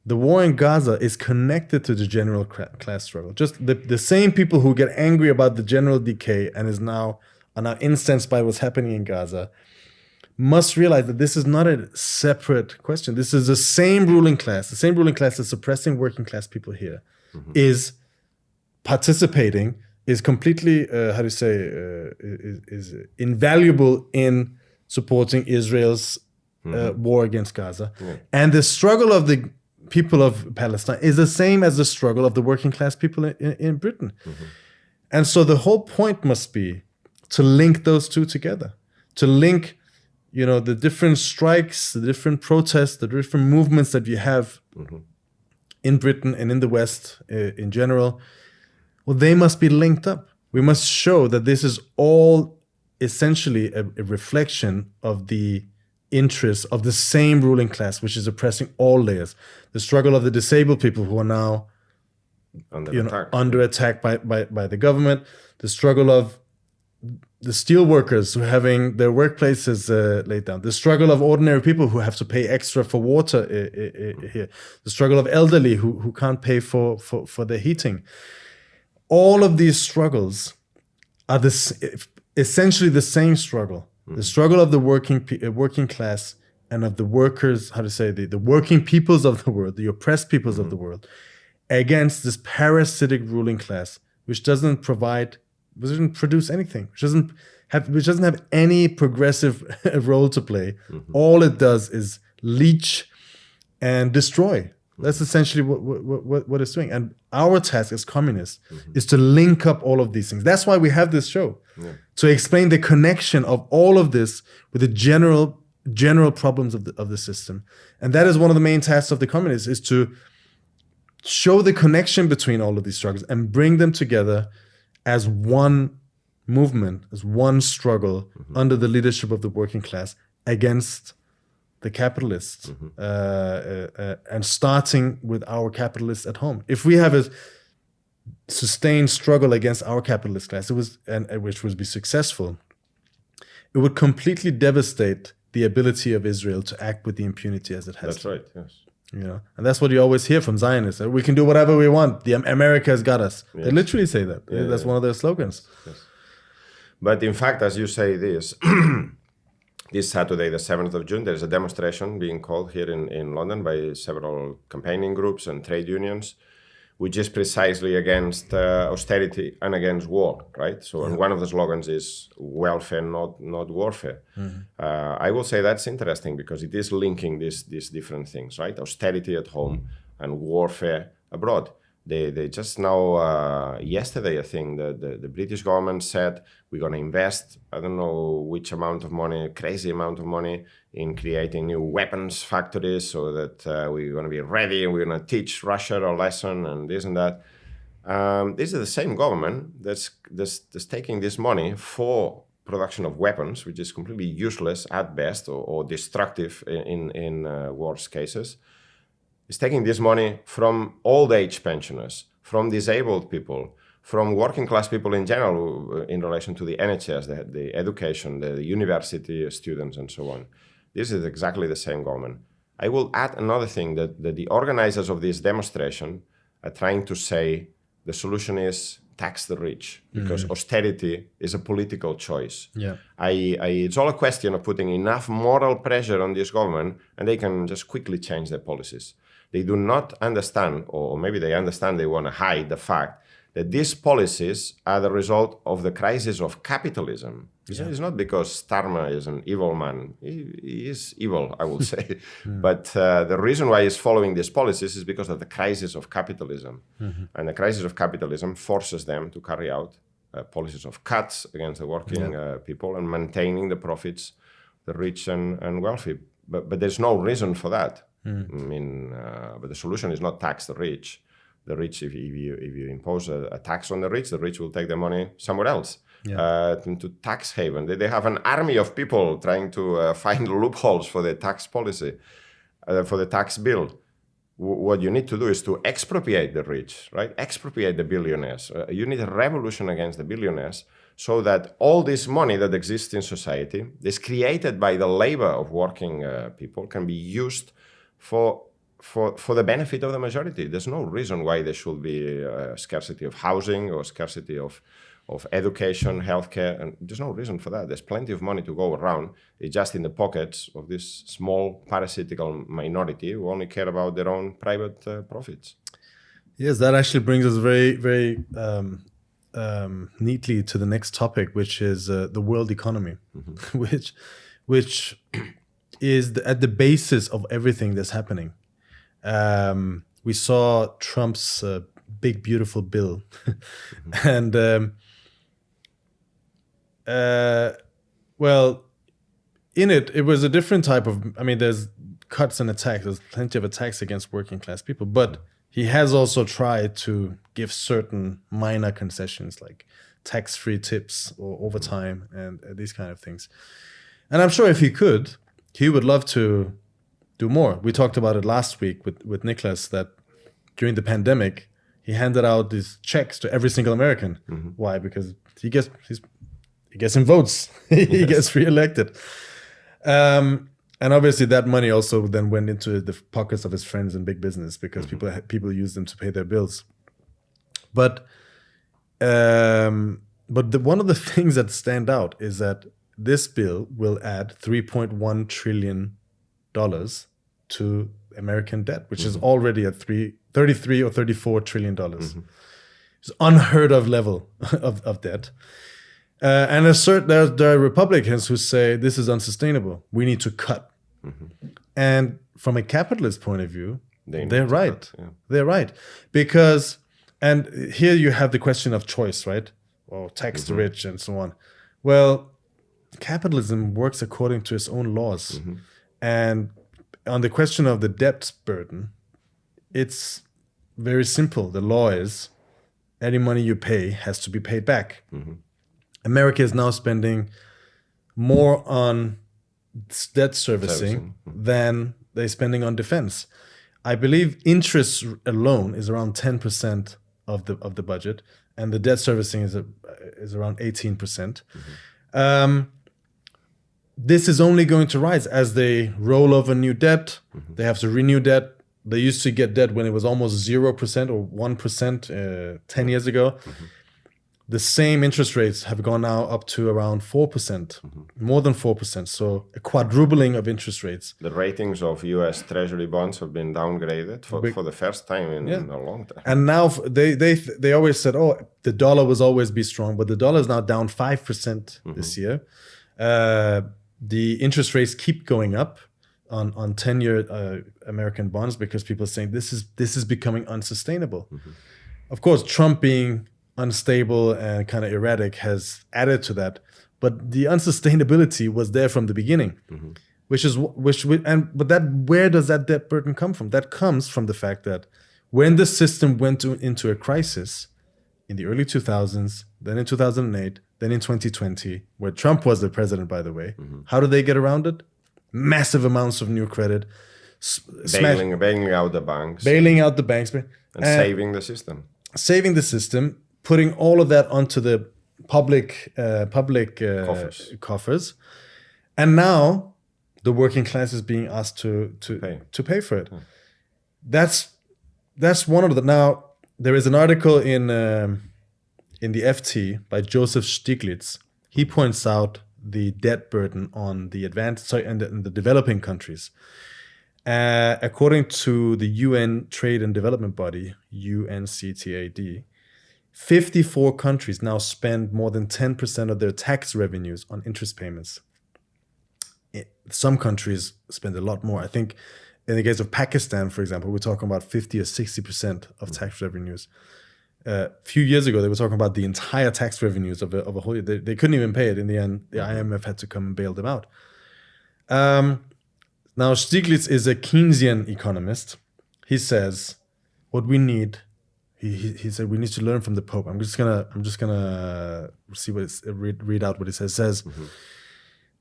the war in Gaza is connected to the general class struggle. Just the same people who get angry about the general decay and are now incensed by what's happening in Gaza must realize that this is not a separate question. This is the same ruling class that's suppressing working class people here, is participating, is completely, is invaluable in supporting Israel's war against Gaza. And the struggle of the people of Palestine is the same as the struggle of the working class people in Britain. And so the whole point must be to link those two together, to link, the different strikes, the different protests, the different movements that you have in Britain and in the West in general. Well, they must be linked up. We must show that this is all essentially a reflection of the interests of the same ruling class, which is oppressing all layers. The struggle of the disabled people who are now under attack by the government. The struggle of the steel workers who are having their workplaces laid down. The struggle of ordinary people who have to pay extra for water here. The struggle of elderly who can't pay for their heating. All of these struggles are essentially the same struggle. The struggle of the working class and of the workers, the working peoples of the world, the oppressed peoples of the world, against this parasitic ruling class, which doesn't produce anything, which doesn't have any progressive role to play. All it does is leech and destroy. That's essentially what it's doing. And our task as communists is to link up all of these things. That's why we have this show, to explain the connection of all of this with the general problems of the system. And that is one of the main tasks of the communists, is to show the connection between all of these struggles and bring them together as one movement, as one struggle under the leadership of the working class against the capitalists, and starting with our capitalists at home. If we have a sustained struggle against our capitalist class, which would be successful, it would completely devastate the ability of Israel to act with the impunity as it has. That's right. Yes. And that's what you always hear from Zionists. We can do whatever we want. America has got us. Yes. They literally say that. That's one of their slogans. Yes. But in fact, as you say this, this Saturday, the 7th of June, there is a demonstration being called here in London by several campaigning groups and trade unions, which is precisely against austerity and against war, right? So, and one of the slogans is welfare, not warfare. I will say that's interesting because it is linking these different things, right? Austerity at home and warfare abroad. They just now, yesterday, I think, the British government said we're going to invest, I don't know which amount of money, crazy amount of money, in creating new weapons factories so that we're going to be ready and we're going to teach Russia a lesson and this and that. This is the same government that's taking this money for production of weapons, which is completely useless at best or destructive in worst cases. Is taking this money from old age pensioners, from disabled people, from working class people in general in relation to the NHS, the education, the university students, and so on. This is exactly the same government. I will add another thing that the organizers of this demonstration are trying to say the solution is tax the rich, because austerity is a political choice. Yeah. It's all a question of putting enough moral pressure on this government, and they can just quickly change their policies. They do not understand, or maybe they understand, they want to hide the fact that these policies are the result of the crisis of capitalism. It's not because Starmer is an evil man. He is evil, I will say. But the reason why he's following these policies is because of the crisis of capitalism. And the crisis of capitalism forces them to carry out policies of cuts against the working people and maintaining the profits, the rich and wealthy. But there's no reason for that. I mean, but the solution is not tax the rich. The rich, if you impose a tax on the rich will take their money somewhere else, into tax haven. They have an army of people trying to find loopholes for the tax policy, for the tax bill. What you need to do is to expropriate the rich, right? Expropriate the billionaires. You need a revolution against the billionaires so that all this money that exists in society is created by the labor of working people can be used for the benefit of the majority. There's no reason why there should be a scarcity of housing or scarcity of education, healthcare, and there's no reason for that. There's plenty of money to go around. It's just in the pockets of this small parasitical minority who only care about their own private profits. Yes, that actually brings us very, very neatly to the next topic, which is the world economy, which is at the basis of everything that's happening. We saw Trump's big, beautiful bill. And, well, in it was a different type of, I mean, there's cuts and attacks. There's plenty of attacks against working class people. But he has also tried to give certain minor concessions like tax-free tips or overtime and these kind of things. And I'm sure if he could, he would love to do more. We talked about it last week with Nicholas that during the pandemic, he handed out these checks to every single American. Why? Because he gets him votes. He gets reelected. And obviously that money also then went into the pockets of his friends in big business because people use them to pay their bills. But one of the things that stand out is that this bill will add $3.1 trillion to American debt, which is already at 33 or $34 trillion. It's unheard of level of debt. And there are Republicans who say this is unsustainable. We need to cut. And from a capitalist point of view, they're right. Cut, yeah. They're right. Because, and here you have the question of choice, right? Or tax the rich and so on. Well, capitalism works according to its own laws. And on the question of the debt burden, it's very simple. The law is any money you pay has to be paid back. America is now spending more on debt servicing than they're spending on defense. I believe interest alone is around 10% of the budget, and the debt servicing is around 18%. This is only going to rise as they roll over new debt. They have to renew debt. They used to get debt when it was almost 0% or 1% 10 years ago. The same interest rates have gone now up to around 4%, more than 4%. So a quadrupling of interest rates. The ratings of U.S. Treasury bonds have been downgraded for the first time in a long time. And now they always said, oh, the dollar will always be strong, but the dollar is now down 5% this year. The interest rates keep going up on 10-year American bonds because people are saying this is becoming unsustainable. Of course, Trump being unstable and kind of erratic has added to that, but the unsustainability was there from the beginning. But where does that debt burden come from? That comes from the fact that when the system went into a crisis in the early 2000s, then in 2008, then in 2020, where Trump was the president, by the way, how did they get around it? Massive amounts of new credit, bailing out the banks, and saving the system. Saving the system, putting all of that onto the public coffers. And now the working class is being asked to pay for it. That's one of the. Now there is an article in the FT by Joseph Stiglitz. He points out the debt burden on the in the developing countries. According to the UN Trade and Development Body, UNCTAD, 54 countries now spend more than 10% of their tax revenues on interest payments. Some countries spend a lot more. I think in the case of Pakistan, for example, we're talking about 50 or 60% of tax revenues. A few years ago, they were talking about the entire tax revenues of a whole year. They couldn't even pay it. In the end, the IMF had to come and bail them out. Now, Stiglitz is a Keynesian economist. He says, what we need, he said, we need to learn from the Pope. I'm just gonna see what read out what he says. It says,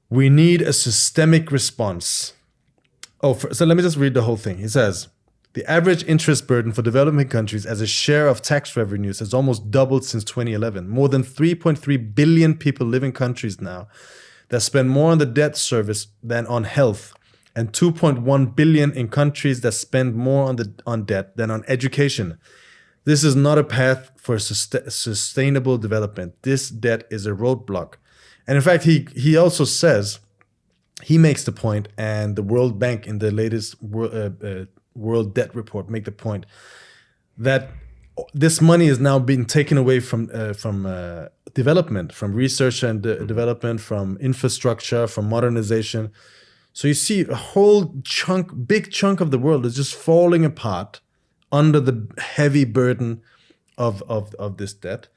we need a systemic response. So let me just read the whole thing. He says, the average interest burden for developing countries as a share of tax revenues has almost doubled since 2011. More than 3.3 billion people live in countries now that spend more on the debt service than on health, and 2.1 billion in countries that spend more on debt than on education. This is not a path for sustainable development. This debt is a roadblock. And in fact, he also says, he makes the point, and the World Bank in the latest World Debt Report make the point, that this money is now being taken away from development, from research and development, from infrastructure, from modernization. So you see a whole big chunk of the world is just falling apart under the heavy burden of this debt.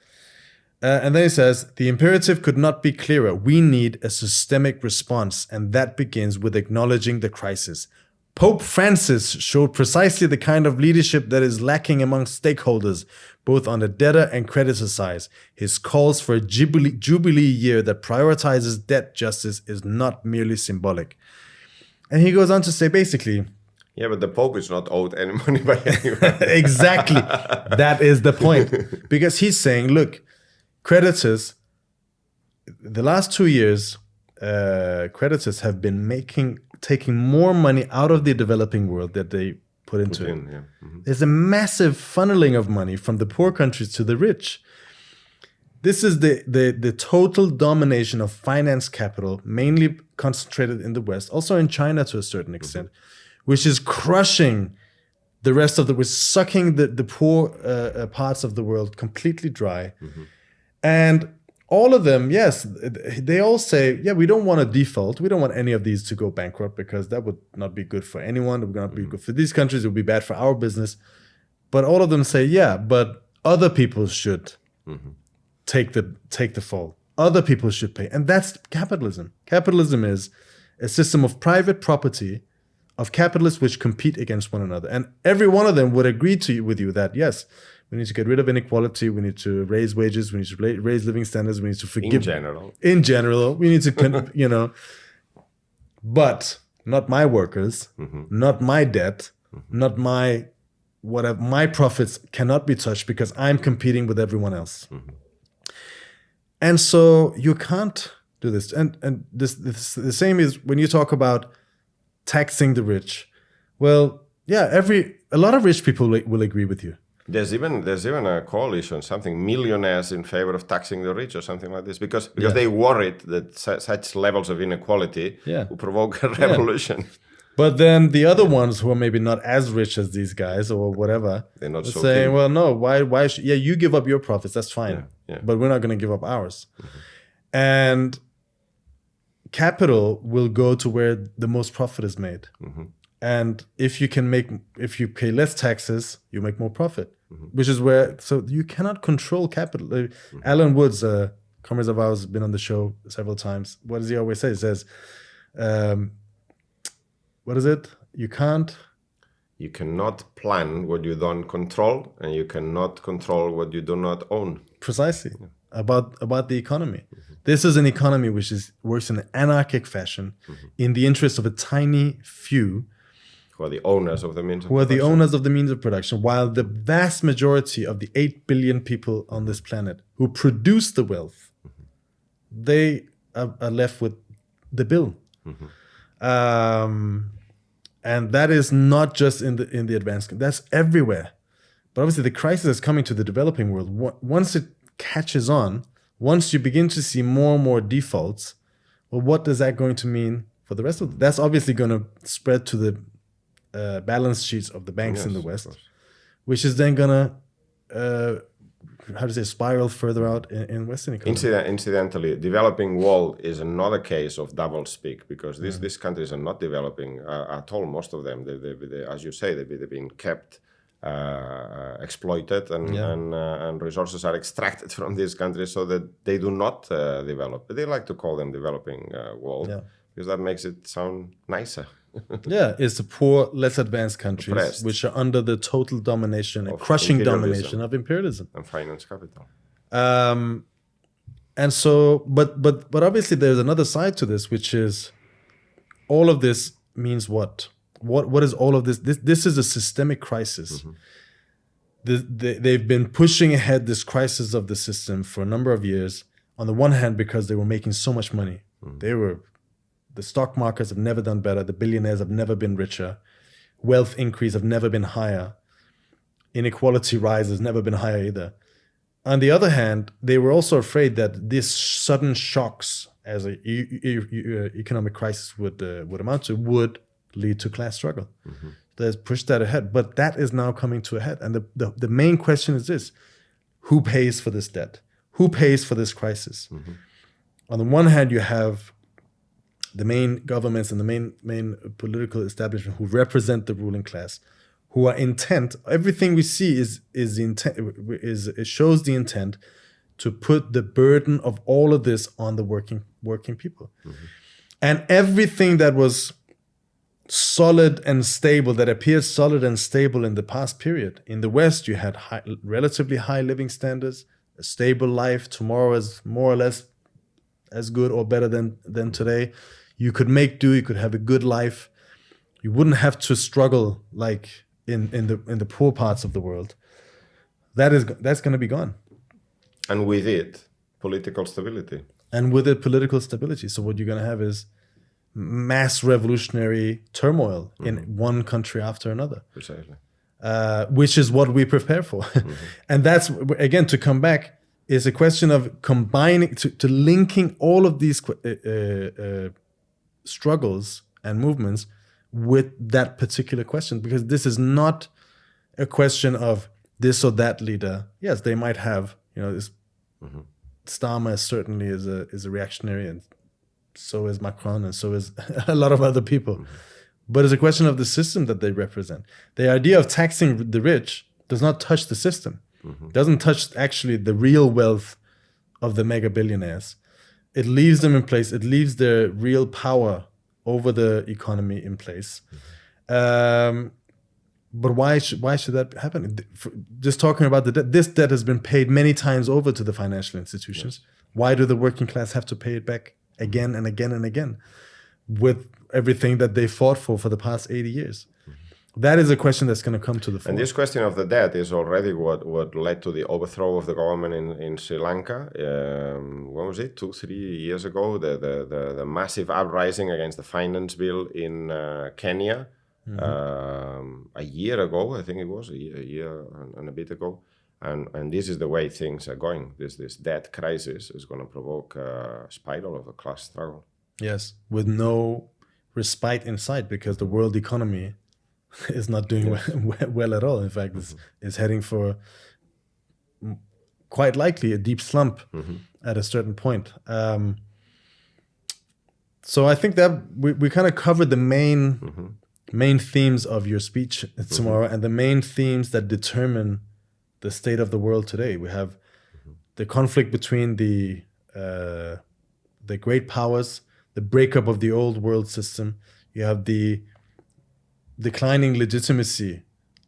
And then he says, the imperative could not be clearer. We need a systemic response, and that begins with acknowledging the crisis. Pope Francis showed precisely the kind of leadership that is lacking among stakeholders, both on the debtor and creditor sides. His calls for a jubilee year that prioritizes debt justice is not merely symbolic. And he goes on to say, basically, yeah, but the Pope is not owed any money by anyone. Exactly. That is the point. Because he's saying, look, creditors, the last 2 years, creditors have been taking more money out of the developing world that they put into it. Yeah. Mm-hmm. There's a massive funneling of money from the poor countries to the rich. This is the total domination of finance capital, mainly concentrated in the West, also in China to a certain extent, which is crushing the rest of we're sucking the poor parts of the world completely dry. And all of them, yes, they all say, yeah, we don't want to default. We don't want any of these to go bankrupt because that would not be good for anyone. It would not be good for these countries. It would be bad for our business. But all of them say, yeah, but other people should take the fall. Other people should pay. And that's capitalism. Capitalism is a system of private property of capitalists which compete against one another. And every one of them would agree with you that, yes, we need to get rid of inequality. We need to raise wages. We need to raise living standards. We need to forgive. In general, we need to, but not my workers, not my debt, not my whatever. My profits cannot be touched because I'm competing with everyone else. And so you can't do this. And this the same is when you talk about taxing the rich. Well, yeah, a lot of rich people will agree with you. There's even a coalition, something, millionaires in favor of taxing the rich or something like this, because they worried that such levels of inequality will provoke a revolution. But then the other ones who are maybe not as rich as these guys or whatever, they're not so saying, keen. well, no, why should, you give up your profits, that's fine. Yeah. But we're not going to give up ours. And capital will go to where the most profit is made. And if you pay less taxes, you make more profit, which is so you cannot control capital. Alan Woods, Comrades of ours, has been on the show several times. What does he always say? He says, what is it? You cannot plan what you don't control, and you cannot control what you do not own. Precisely. About the economy. This is an economy which works in an anarchic fashion in the interest of a tiny few who are the owners of the means of who are the production. owners of the means of production, while the vast majority of the 8 billion people on this planet who produce the wealth, they are left with the bill. And that is not just in the advanced, that's everywhere. But obviously the crisis is coming to the developing world. Once it catches on, once you begin to see more and more defaults, well, what is that going to mean for the rest of that's obviously going to spread to the balance sheets of the banks in the West, which is then going to spiral further out in Western economies. Incidentally, developing world is another case of double speak, because these countries are not developing at all. Most of them, they, as you say, they've been kept exploited, and resources are extracted from these countries so that they do not develop. But they like to call them developing world because that makes it sound nicer. It's the poor, less advanced countries Oppressed. which are under the total domination and Of crushing imperialism. domination of imperialism. And finance capital. And so, but obviously there's another side to this, which is all of this means what? What is all of this? This is a systemic crisis. They've been pushing ahead this crisis of the system for a number of years. On the one hand, because they were making so much money. The stock markets have never done better. The billionaires have never been richer. Wealth increase have never been higher. Inequality rise has never been higher either. On the other hand, they were also afraid that these sudden shocks, as an economic crisis would amount to, would lead to class struggle. They pushed that ahead, but that is now coming to a head. And the main question is this: who pays for this debt? Who pays for this crisis? On the one hand, you have the main governments and the main political establishment who represent the ruling class, who are intent. Everything we see is the intent. It shows the intent to put the burden of all of this on the working people, and everything that was solid and stable, that appeared solid and stable in the past period. In the West, you had relatively high living standards, a stable life. Tomorrow is more or less as good or better than today. You could make do. You could have a good life. You wouldn't have to struggle like in the poor parts of the world. That's going to be gone. And with it, political stability. And with it, political stability. So what you're going to have is mass revolutionary turmoil in one country after another. Precisely. Which is what we prepare for. And that's, again, to come back, is a question of combining, to linking all of these struggles and movements with that particular question, because this is not a question of this or that leader. Yes, they might have, this Starmer certainly is a reactionary, and so is Macron, and so is a lot of other people. But it's a question of the system that they represent. The idea of taxing the rich does not touch the system. Doesn't touch actually the real wealth of the mega billionaires. It leaves them in place. It leaves their real power over the economy in place. But why should that happen? Just talking about the debt, this debt has been paid many times over to the financial institutions. Why do the working class have to pay it back again and again and again with everything that they fought for the past 80 years? That is a question that's going to come to the fore. And this question of the debt is already what led to the overthrow of the government in Sri Lanka. When was it? 2-3 years ago, the massive uprising against the finance bill in Kenya. A year ago, I think it was a year and a bit ago. And this is the way things are going. This debt crisis is going to provoke a spiral of a class struggle. Yes, with no respite in sight, because the world economy is not doing well at all. In fact, it's heading for quite likely a deep slump at a certain point. So I think that we kind of covered the main themes of your speech tomorrow, and the main themes that determine the state of the world today. We have the conflict between the great powers, the breakup of the old world system. You have the declining legitimacy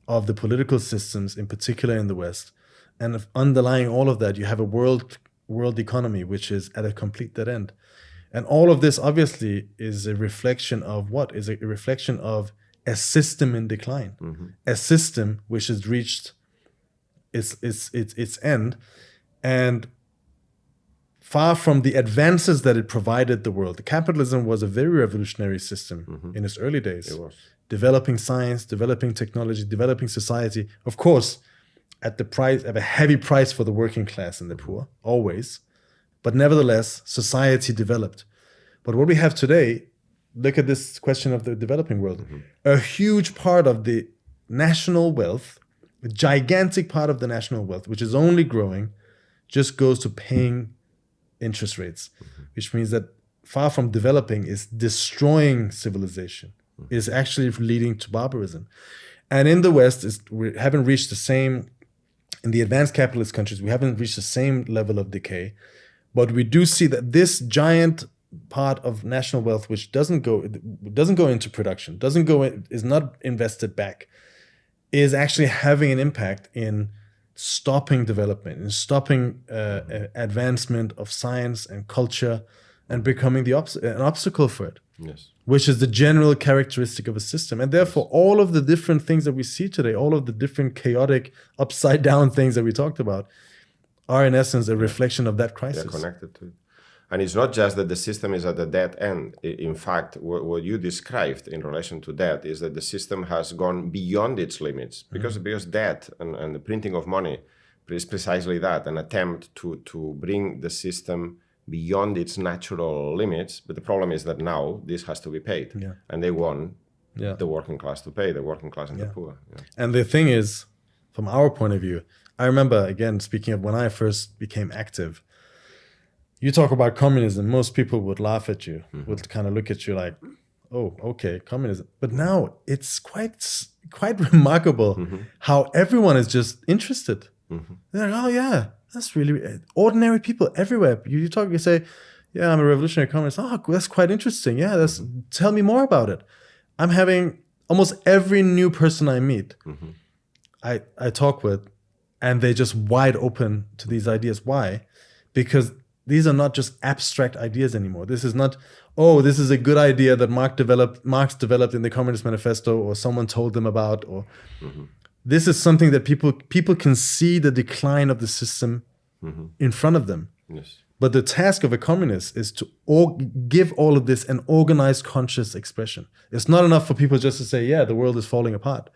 of the political systems, in particular in the West. And underlying all of that, you have a world economy which is at a complete dead end. And all of this obviously is a reflection of what? Is a reflection of a system in decline, a system which has reached its end, and far from the advances that it provided the world. Capitalism was a very revolutionary system in its early days. It was. Developing science, developing technology, developing society. Of course, at a heavy price for the working class and the poor, always. But nevertheless, society developed. But what we have today, look at this question of the developing world. A huge part of the national wealth, a gigantic part of the national wealth, which is only growing, just goes to paying interest rates, which means that far from developing is destroying civilization. It is actually leading to barbarism. And in the West, we haven't reached the same, in the advanced capitalist countries, we haven't reached the same level of decay. But we do see that this giant part of national wealth, which doesn't go into production, is not invested back, is actually having an impact in stopping development, in stopping advancement of science and culture, and becoming an obstacle for it. Yes. Which is the general characteristic of a system. And therefore, all of the different things that we see today, all of the different chaotic, upside down things that we talked about, are in essence a reflection of that crisis. They're connected to it. And it's not just that the system is at a dead end. In fact, what you described in relation to that is that the system has gone beyond its limits, because debt and the printing of money is precisely that, an attempt to bring the system beyond its natural limits. But the problem is that now this has to be paid. Yeah. And they want Yeah. the working class to pay, the working class and the poor. Yeah. And the thing is, from our point of view, I remember, again, speaking of when I first became active, you talk about communism, most people would laugh at you, would kind of look at you like, oh, okay, communism. But now it's quite remarkable how everyone is just interested. They're like, oh yeah, that's really ordinary people everywhere. You talk, you say, yeah, I'm a revolutionary communist. Oh, that's quite interesting. Yeah, tell me more about it. I'm having almost every new person I meet, I talk with, and they're just wide open to these ideas. Why? Because these are not just abstract ideas anymore. This is not, oh, this is a good idea that Marx developed in the Communist Manifesto, or someone told them about, or this is something that people can see the decline of the system in front of them. Yes. But the task of a communist is to give all of this an organized, conscious expression. It's not enough for people just to say, yeah, the world is falling apart.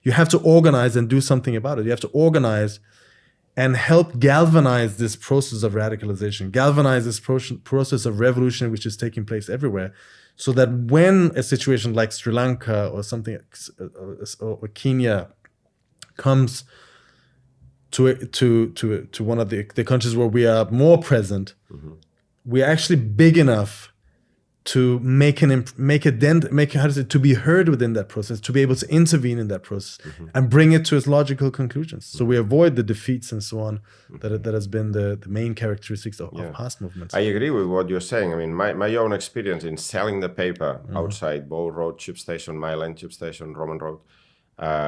You have to organize and do something about it. You have to organize and help galvanize this process of radicalization, galvanize this process of revolution which is taking place everywhere, so that when a situation like Sri Lanka or something, or Kenya comes to one of the countries where we are more present, we're actually big enough to to be heard within that process, to be able to intervene in that process and bring it to its logical conclusions. So we avoid the defeats and so on that has been the main characteristics of past movements. I agree with what you're saying. I mean, my own experience in selling the paper outside Bow Road Tube Station, Mile Tube Station, Roman Road,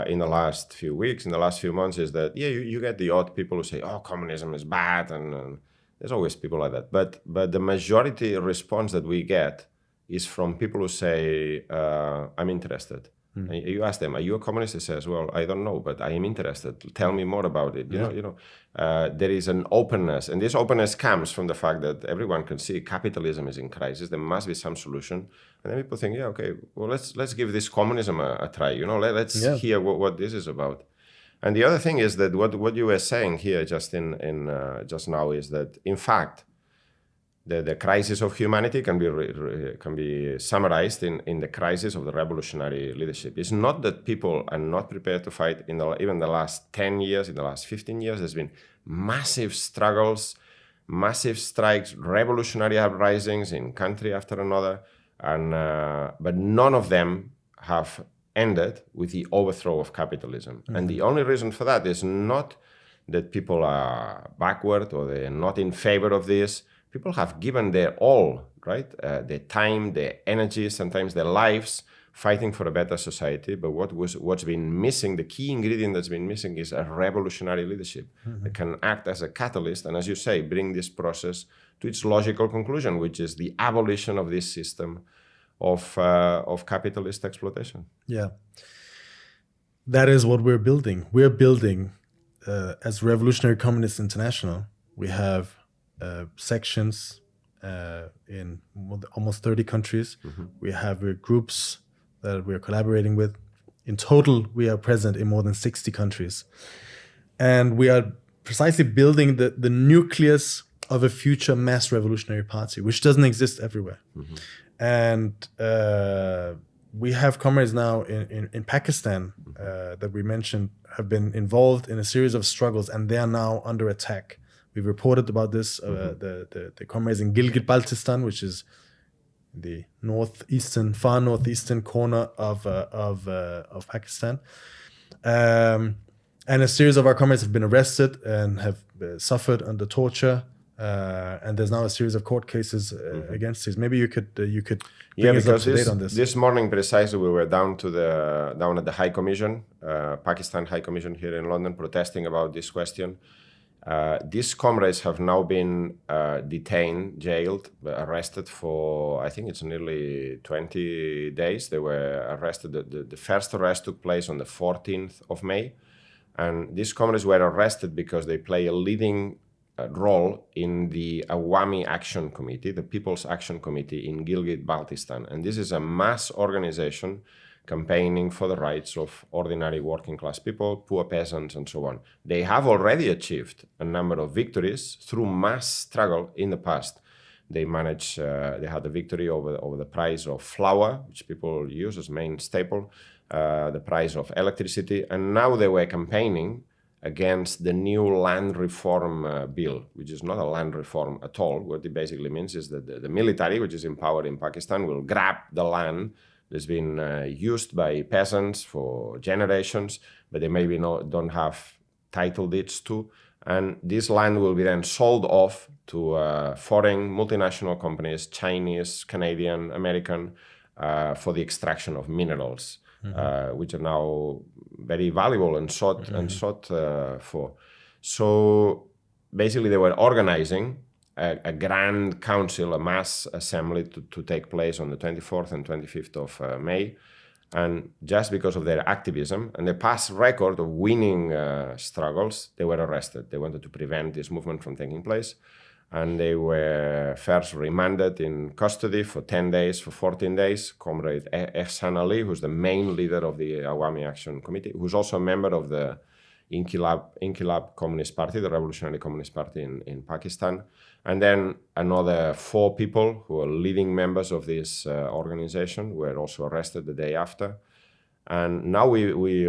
in the last few weeks, in the last few months, is that, you get the odd people who say, oh, communism is bad, and there's always people like that. But the majority response that we get is from people who say, I'm interested. And you ask them, are you a communist? They say, well, I don't know, but I am interested. Tell me more about it. You know, there is an openness, and this openness comes from the fact that everyone can see capitalism is in crisis. There must be some solution. And then people think, okay, well, let's give this communism a try. Let's hear what this is about. And the other thing is that what you were saying here just now is that, in fact, the crisis of humanity can be summarized in the crisis of the revolutionary leadership. It's not that people are not prepared to fight. Even the last 10 years, in the last 15 years, there's been massive struggles, massive strikes, revolutionary uprisings in country after another, but none of them have ended with the overthrow of capitalism. And the only reason for that is not that people are backward or they're not in favor of this. People have given their all, right? Their time, their energy, sometimes their lives, fighting for a better society. But what's been missing, the key ingredient that's been missing, is a revolutionary leadership that can act as a catalyst and, as you say, bring this process to its logical conclusion, which is the abolition of this system of capitalist exploitation. Yeah. That is what we're building. We're building, as Revolutionary Communist International, we have sections in almost 30 countries. We have groups that we're collaborating with. In total, we are present in more than 60 countries. And we are precisely building the nucleus of a future mass revolutionary party, which doesn't exist everywhere. And we have comrades now in Pakistan that we mentioned have been involved in a series of struggles, and they are now under attack. We've reported about this. The comrades in Gilgit-Baltistan, which is the far northeastern corner of Pakistan, and a series of our comrades have been arrested and have suffered under torture. And there's now a series of court cases against these. Maybe you could bring us up to date on this. This morning precisely we were down at the High Commission, Pakistan High Commission here in London, protesting about this question. These comrades have now been detained, jailed, arrested for, I think it's nearly 20 days. They were arrested. The first arrest took place on the 14th of May. And these comrades were arrested because they play a leading role in the Awami Action Committee, the People's Action Committee in Gilgit-Baltistan. And this is a mass organization campaigning for the rights of ordinary working class people, poor peasants, and so on. They have already achieved a number of victories through mass struggle in the past. They had a victory over the price of flour, which people use as main staple, the price of electricity, and now they were campaigning against the new land reform bill, which is not a land reform at all. What it basically means is that the military, which is in power in Pakistan, will grab the land that's been used by peasants for generations, but they maybe don't have title deeds to. And this land will be then sold off to foreign multinational companies, Chinese, Canadian, American, for the extraction of minerals, which are now very valuable and sought for. So basically they were organizing a grand council, a mass assembly to take place on the 24th and 25th of May. And just because of their activism and their past record of winning struggles, they were arrested. They wanted to prevent this movement from taking place. And they were first remanded in custody for 10 days, for 14 days. Comrade Ehsan Ali, who's the main leader of the Awami Action Committee, who's also a member of the Inkilab Communist Party, the Revolutionary Communist Party in Pakistan. And then another 4 people who are leading members of this organization were also arrested the day after. And now we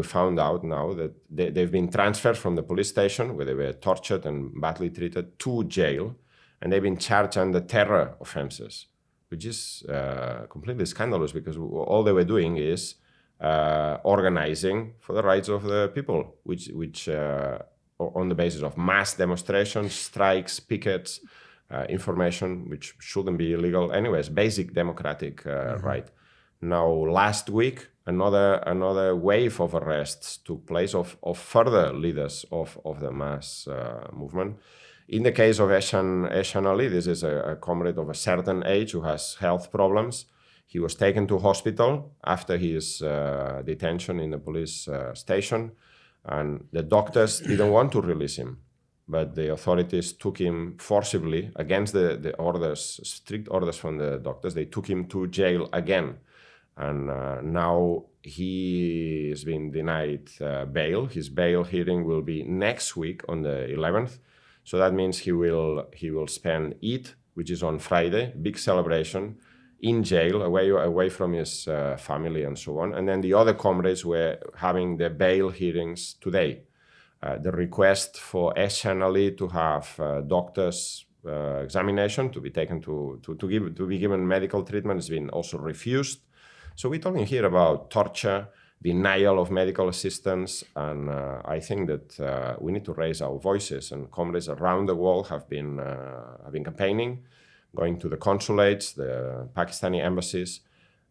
found out now that they've been transferred from the police station where they were tortured and badly treated to jail. And they've been charged under terror offenses, which is completely scandalous because all they were doing is organizing for the rights of the people, which on the basis of mass demonstrations, strikes, pickets, information, which shouldn't be illegal anyways, basic democratic right. Now, last week, another wave of arrests took place of further leaders of the mass movement. In the case of Ehsan Ali, this is a comrade of a certain age who has health problems. He was taken to hospital after his detention in the police station, and the doctors didn't want to release him. But the authorities took him forcibly against the orders, strict orders from the doctors. They took him to jail again. And now he has been denied bail. His bail hearing will be next week on the 11th. So that means he will spend Eid, which is on Friday, big celebration, in jail, away from his family and so on. And then the other comrades were having their bail hearings today. The request for Ehsan Ali to have doctor's examination, to be taken to be given medical treatment, has been also refused. So we're talking here about torture, denial of medical assistance, and I think that we need to raise our voices. And comrades around the world have been campaigning, going to the consulates, the Pakistani embassies,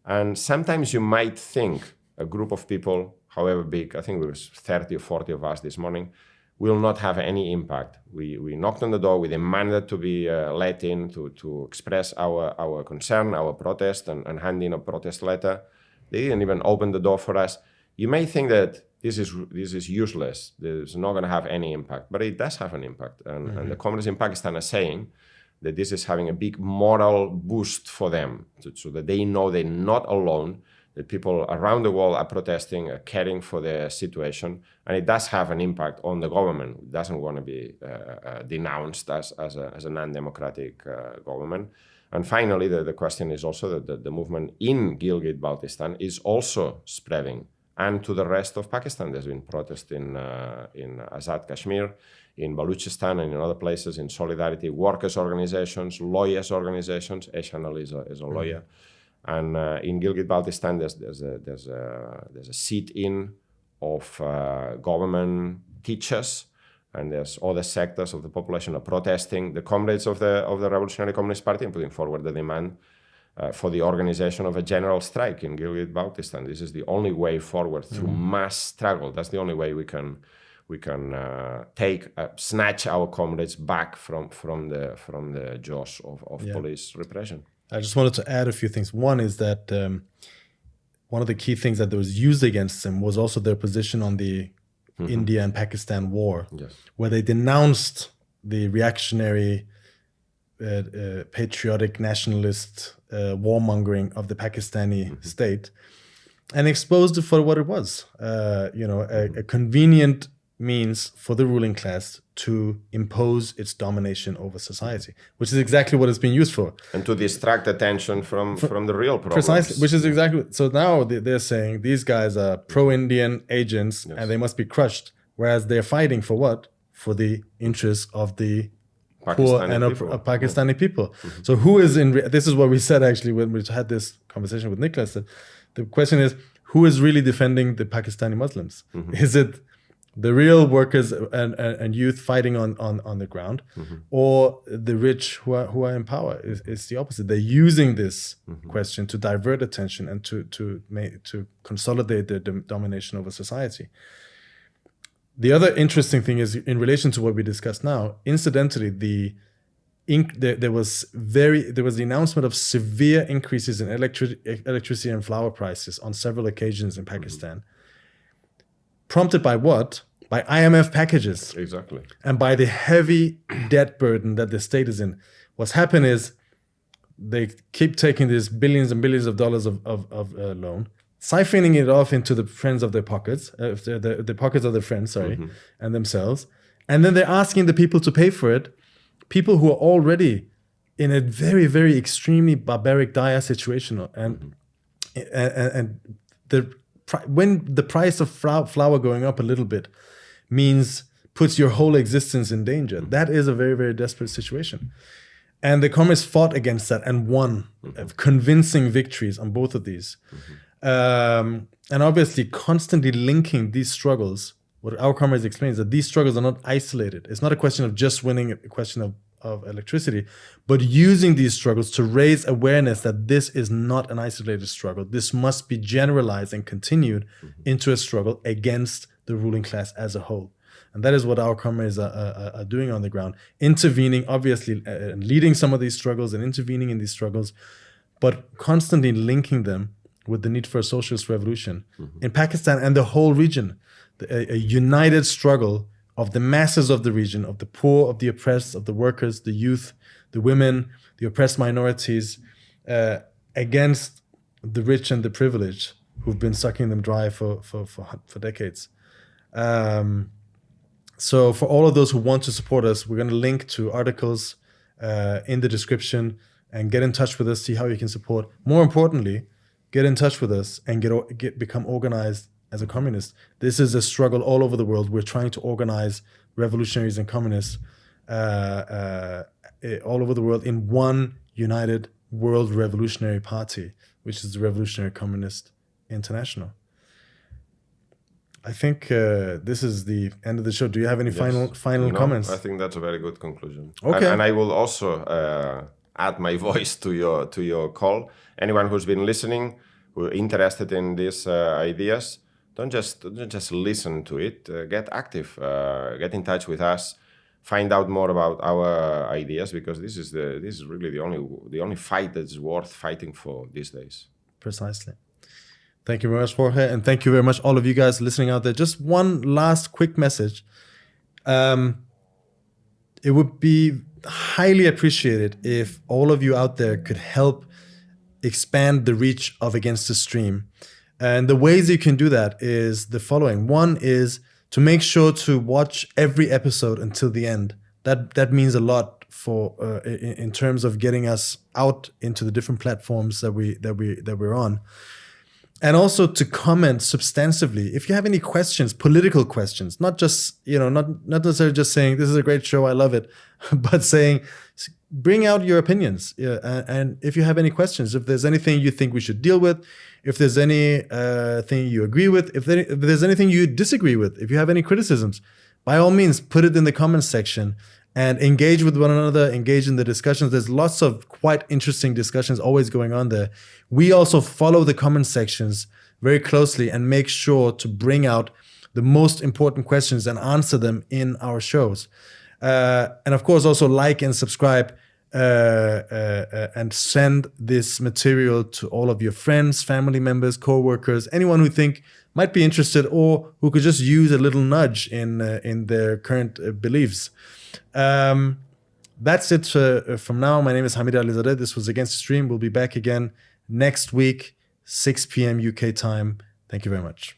and sometimes you might think a group of people, however big, I think it was 30 or 40 of us this morning, will not have any impact. We knocked on the door, we demanded to be let in to express our concern, our protest, and hand in a protest letter. They didn't even open the door for us. You may think that this is useless, it's not going to have any impact, but it does have an impact. And the Comrades in Pakistan are saying that this is having a big moral boost for them, so that they know they're not alone, that people around the world are protesting, are caring for their situation, and it does have an impact on the government. It doesn't want to be denounced as a non-democratic government. And finally, the question is also that the movement in Gilgit-Baltistan is also spreading. And to the rest of Pakistan, there's been protest in Azad Kashmir, in Baluchistan, and in other places, in solidarity, workers' organizations, lawyers' organizations. Eshanal is a lawyer. And in Gilgit-Baltistan, there's a sit-in of government teachers, and there's other sectors of the population are protesting. The comrades of the Revolutionary Communist Party are putting forward the demand for the organization of a general strike in Gilgit-Baltistan. This is the only way forward through mass struggle. That's the only way we can snatch our comrades back from the jaws of police repression. I just wanted to add a few things. One is that one of the key things that was used against them was also their position on the India and Pakistan war, where they denounced the reactionary, patriotic, nationalist warmongering of the Pakistani state, and exposed it for what it was. A convenient means for the ruling class to impose its domination over society, which is exactly what it's being used for. And to distract attention from the real problems. Precisely, which is exactly, so now they're saying these guys are pro-Indian agents and they must be crushed, whereas they're fighting for what? For the interests of the poor and Pakistani people. So who is this is what we said actually when we had this conversation with Nicholas, that the question is, who is really defending the Pakistani Muslims? Is it the real workers and youth fighting on the ground, or the rich who are in power? It's the opposite. They're using this question to divert attention and to consolidate their domination over society. The other interesting thing is, in relation to what we discussed now, incidentally, there was the announcement of severe increases in electricity and flour prices on several occasions in Pakistan. Prompted by what? By IMF packages. Exactly. And by the heavy debt burden that the state is in. What's happened is they keep taking these billions and billions of dollars of loan, siphoning it off into the friends of their pockets, the pockets of their friends, and themselves. And then they're asking the people to pay for it, people who are already in a very, very extremely barbaric, dire situation. And when the price of flour going up a little bit puts your whole existence in danger, that is a very, very desperate situation. And the communists fought against that and won convincing victories on both of these. And obviously constantly linking these struggles, what our comrades explains, that these struggles are not isolated. It's not a question of just winning, a question of electricity, but using these struggles to raise awareness that this is not an isolated struggle. This must be generalized and continued into a struggle against the ruling class as a whole. And that is what our comrades are doing on the ground, intervening, obviously, leading some of these struggles and intervening in these struggles, but constantly linking them with the need for a socialist revolution in Pakistan and the whole region, a united struggle of the masses of the region, of the poor, of the oppressed, of the workers, the youth, the women, the oppressed minorities, against the rich and the privileged who've been sucking them dry for decades. So for all of those who want to support us, we're going to link to articles in the description, and get in touch with us, see how you can support. More importantly, get in touch with us and become organized as a communist. This is a struggle all over the world. We're trying to organize revolutionaries and communists all over the world in one united world revolutionary party, which is the Revolutionary Communist International. I think this is the end of the show. Do you have any final comments? I think that's a very good conclusion. Okay. And I will also add my voice to your call. Anyone who's been listening, who are interested in these ideas, don't just listen to it. Get active. Get in touch with us. Find out more about our ideas, because this is really the only fight that's worth fighting for these days. Precisely. Thank you very much, Jorge, and thank you very much, all of you guys listening out there. Just one last quick message. It would be highly appreciated if all of you out there could help expand the reach of Against the Stream. And the ways you can do that is the following. One is to make sure to watch every episode until the end. That means a lot for in terms of getting us out into the different platforms that we're on. And also to comment substantively. If you have any questions, political questions, not just, not necessarily just saying, this is a great show, I love it, but saying, bring out your opinions. And if you have any questions, if there's anything you think we should deal with, if there's any thing you agree with, if there's anything you disagree with, if you have any criticisms, by all means, put it in the comments section and engage with one another, engage in the discussions. There's lots of quite interesting discussions always going on there. We also follow the comment sections very closely and make sure to bring out the most important questions and answer them in our shows. And of course, also like and subscribe and send this material to all of your friends, family members, co-workers, anyone who think might be interested or who could just use a little nudge in their current beliefs. That's it from now. My name is Hamid Alizadeh. This was Against the Stream. We'll be back again next week, 6 p.m. UK time. Thank you very much.